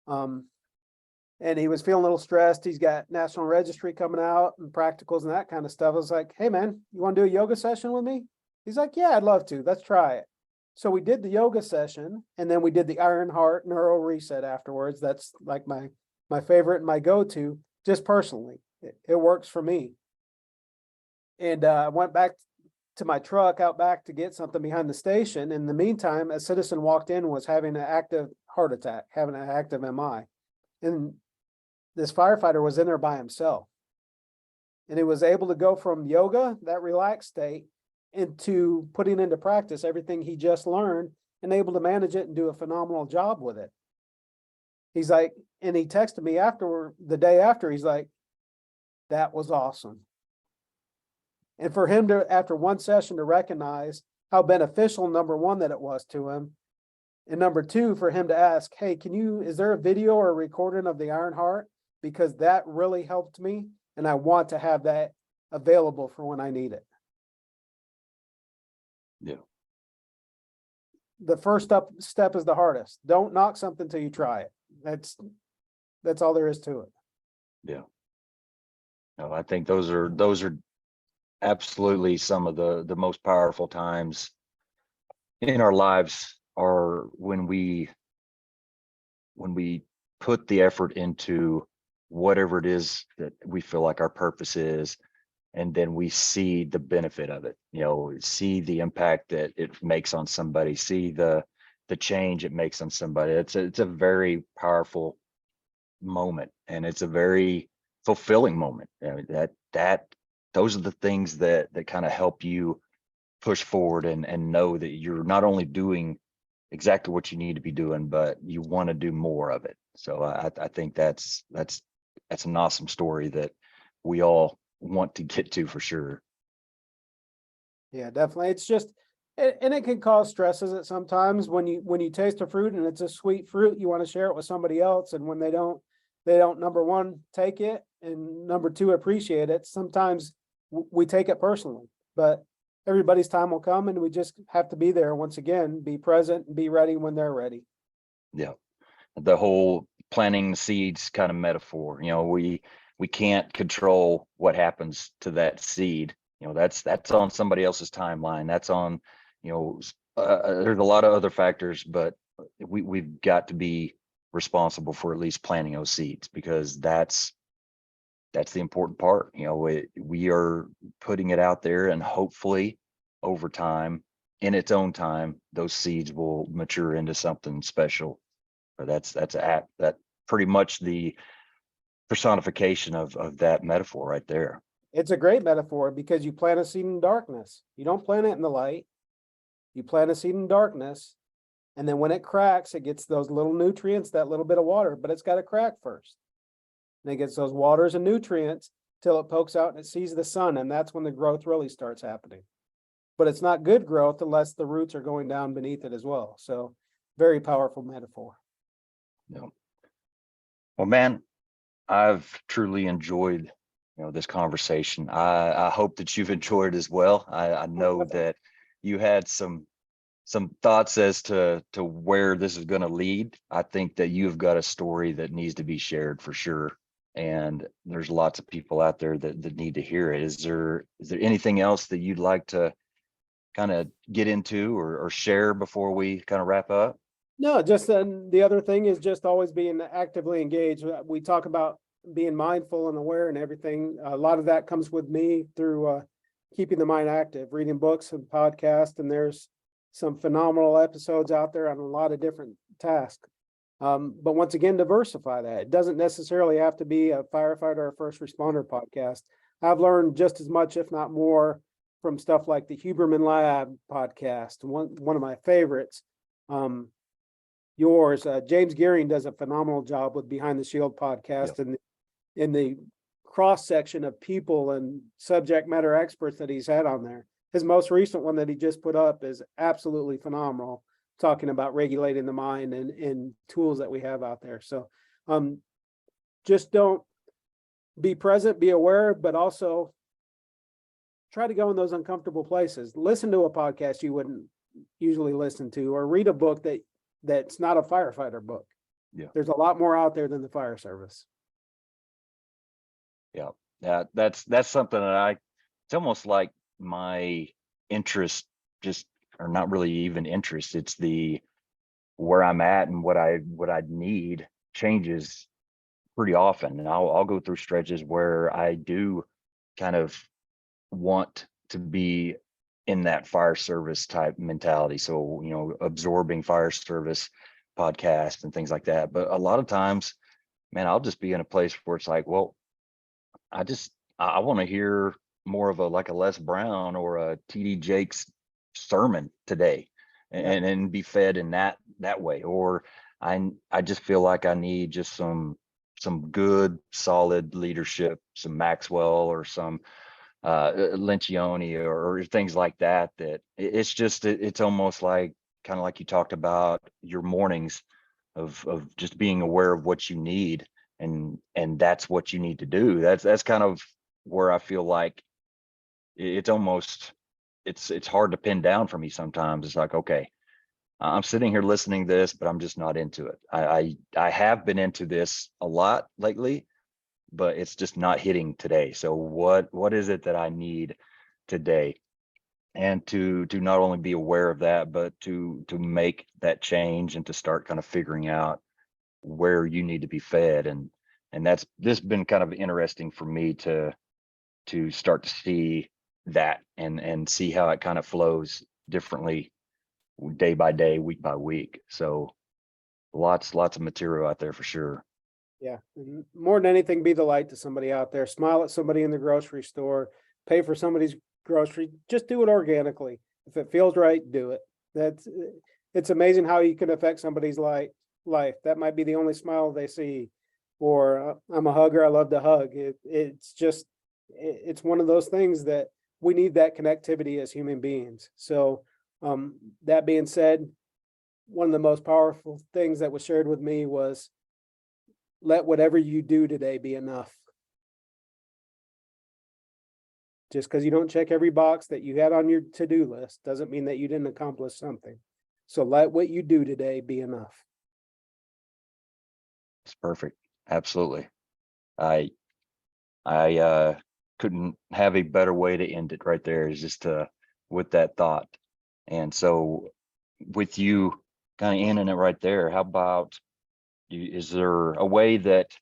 And he was feeling a little stressed. He's got national registry coming out and practicals and that kind of stuff. I was like, hey man, you want to do a yoga session with me? He's like, yeah, I'd love to. Let's try it. So we did the yoga session, and then we did the Iron Heart neural reset afterwards. That's like my favorite and my go-to, just personally. It works for me. And I went back to my truck out back to get something behind the station. In the meantime, a citizen walked in and was having an active heart attack, having an active MI. And this firefighter was in there by himself. And he was able to go from yoga, that relaxed state, into putting into practice everything he just learned and able to manage it and do a phenomenal job with it. He's like, and he texted me after the day after, he's like, that was awesome. And for him to, after one session, to recognize how beneficial, number one, that it was to him. And number two, for him to ask, hey, is there a video or a recording of the Iron Heart? Because that really helped me. And I want to have that available for when I need it. Yeah. The first step is the hardest. Don't knock something till you try it. That's all there is to it. Yeah. No, I think those are absolutely some of the most powerful times in our lives, are when we put the effort into whatever it is that we feel like our purpose is, and then we see the benefit of it, see the impact that it makes on somebody, see the change it makes on somebody. It's a very powerful moment, and it's a very fulfilling moment. I mean, those are the things that kind of help you push forward and know that you're not only doing exactly what you need to be doing, but you want to do more of it. So I think that's an awesome story that we all want to get to, for sure. Yeah, definitely. It's just, and it can cause stresses at sometimes when you taste a fruit and it's a sweet fruit, you want to share it with somebody else. And when they don't, number one, take it, and number two, appreciate it. Sometimes we take it personally, but everybody's time will come, and we just have to be there once again, be present and be ready when they're ready. Yeah. The whole planting the seeds kind of metaphor, we can't control what happens to that seed. That's on somebody else's timeline. That's on, there's a lot of other factors, but we've got to be responsible for at least planting those seeds, because that's the important part. We are putting it out there, and hopefully over time, in its own time, those seeds will mature into something special. But that's that pretty much the personification of that metaphor right there. It's a great metaphor, because you plant a seed in darkness. You don't plant it in the light. You plant a seed in darkness, and then when it cracks, it gets those little nutrients, that little bit of water, but it's got to crack first. And it gets those waters and nutrients till it pokes out and it sees the sun, and that's when the growth really starts happening. But it's not good growth unless the roots are going down beneath it as well. So very powerful metaphor. Yeah. Well, man, I've truly enjoyed this conversation. I hope that you've enjoyed as well. I know that you had some thoughts as to where this is going to lead. I think that you've got a story that needs to be shared, for sure. And there's lots of people out there that need to hear it. Is there anything else that you'd like to kind of get into or share before we kind of wrap up? No, just the other thing is just always being actively engaged. We talk about being mindful and aware and everything. A lot of that comes with me through keeping the mind active, reading books and podcasts, and there's some phenomenal episodes out there on a lot of different tasks. But once again, diversify that. It doesn't necessarily have to be a firefighter or first responder podcast. I've learned just as much, if not more, from stuff like the Huberman Lab podcast, one of my favorites. Yours, James Gearing does a phenomenal job with Behind the Shield podcast. Yep. And in the cross section of people and subject matter experts that he's had on there. His most recent one that he just put up is absolutely phenomenal, talking about regulating the mind and tools that we have out there. So just don't be present, be aware, but also try to go in those uncomfortable places. Listen to a podcast you wouldn't usually listen to, or read a book that's not a firefighter book. Yeah. There's a lot more out there than the fire service. Yeah. That's something that it's almost like my interest, just, or not really even interest. It's where I'm at and what I need changes pretty often. And I'll go through stretches where I do kind of want to be in that fire service type mentality. So, absorbing fire service podcasts and things like that. But a lot of times, man, I'll just be in a place where it's like, well, I want to hear more of a like a Les Brown or a TD Jakes sermon today, Yeah. and be fed in that way. Or I just feel like I need just some good solid leadership, some Maxwell or some Lencioni or things like that. That it's just it's almost like kind of like you talked about your mornings of just being aware of what you need, and that's what you need to do. That's kind of where I feel like it's almost it's hard to pin down for me sometimes. It's like, okay, I'm sitting here listening to this, but I'm just not into it. I have been into this a lot lately, but it's just not hitting today. So what is it that I need today? And to not only be aware of that, but to make that change and to start kind of figuring out where you need to be fed. And that's this been kind of interesting for me to start to see that and see how it kind of flows differently day by day, week by week. So lots of material out there for sure. Yeah, and more than anything, be the light to somebody out there. Smile at somebody in the grocery store, pay for somebody's grocery. Just do it organically. If it feels right, do it. That's it's amazing how you can affect somebody's life. That might be the only smile they see. Or I'm a hugger. I love to hug. It's just it's one of those things that we need that connectivity as human beings. So that being said, one of the most powerful things that was shared with me was let whatever you do today be enough. Just because you don't check every box that you had on your to-do list doesn't mean that you didn't accomplish something. So let what you do today be enough. It's perfect. Absolutely. I couldn't have a better way to end it right there, is just with that thought. And so with you kind of ending it right there, how about is there a way that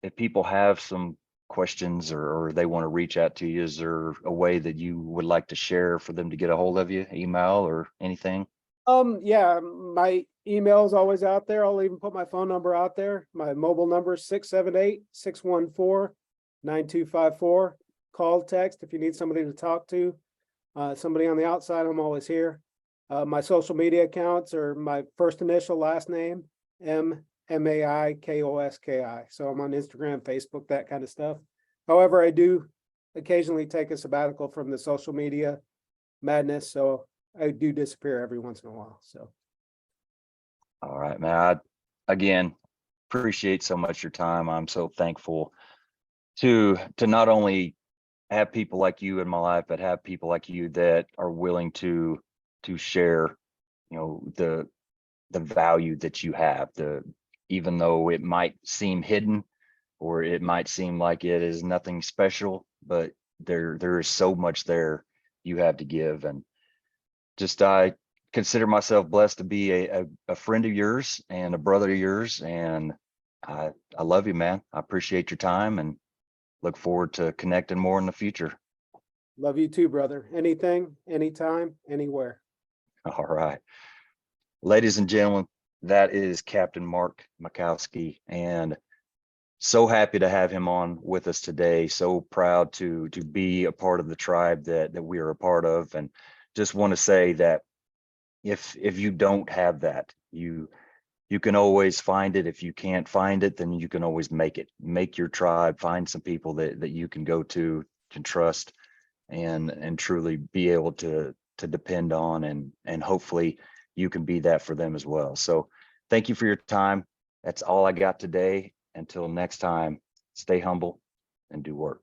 if people have some questions or they want to reach out to you, is there a way that you would like to share for them to get a hold of you, email or anything? Yeah, my email is always out there. I'll even put my phone number out there. My mobile number is 678-614-9254. Call, text if you need somebody to talk to. Somebody on the outside, I'm always here. My social media accounts are my first initial last name, Maikoski. So I'm on Instagram, Facebook, that kind of stuff. However, I do occasionally take a sabbatical from the social media madness. So I do disappear every once in a while. So. All right, man. Again, appreciate so much your time. I'm so thankful to not only have people like you in my life, but have people like you that are willing to share, the value that you have. Even though it might seem hidden or it might seem like it is nothing special, but there is so much there you have to give. And just I consider myself blessed to be a friend of yours and a brother of yours. And I love you, man. I appreciate your time and look forward to connecting more in the future. Love you too, brother. Anything, anytime, anywhere. All right. Ladies and gentlemen, that is Captain Marc Maikoski, and so happy to have him on with us today. So proud to be a part of the tribe that we are a part of. And just want to say that if you don't have that, you can always find it. If you can't find it, then you can always make your tribe, find some people that you can go to, can trust, and truly be able to depend on, and hopefully you can be that for them as well. So thank you for your time. That's all I got today. Until next time, stay humble and do work.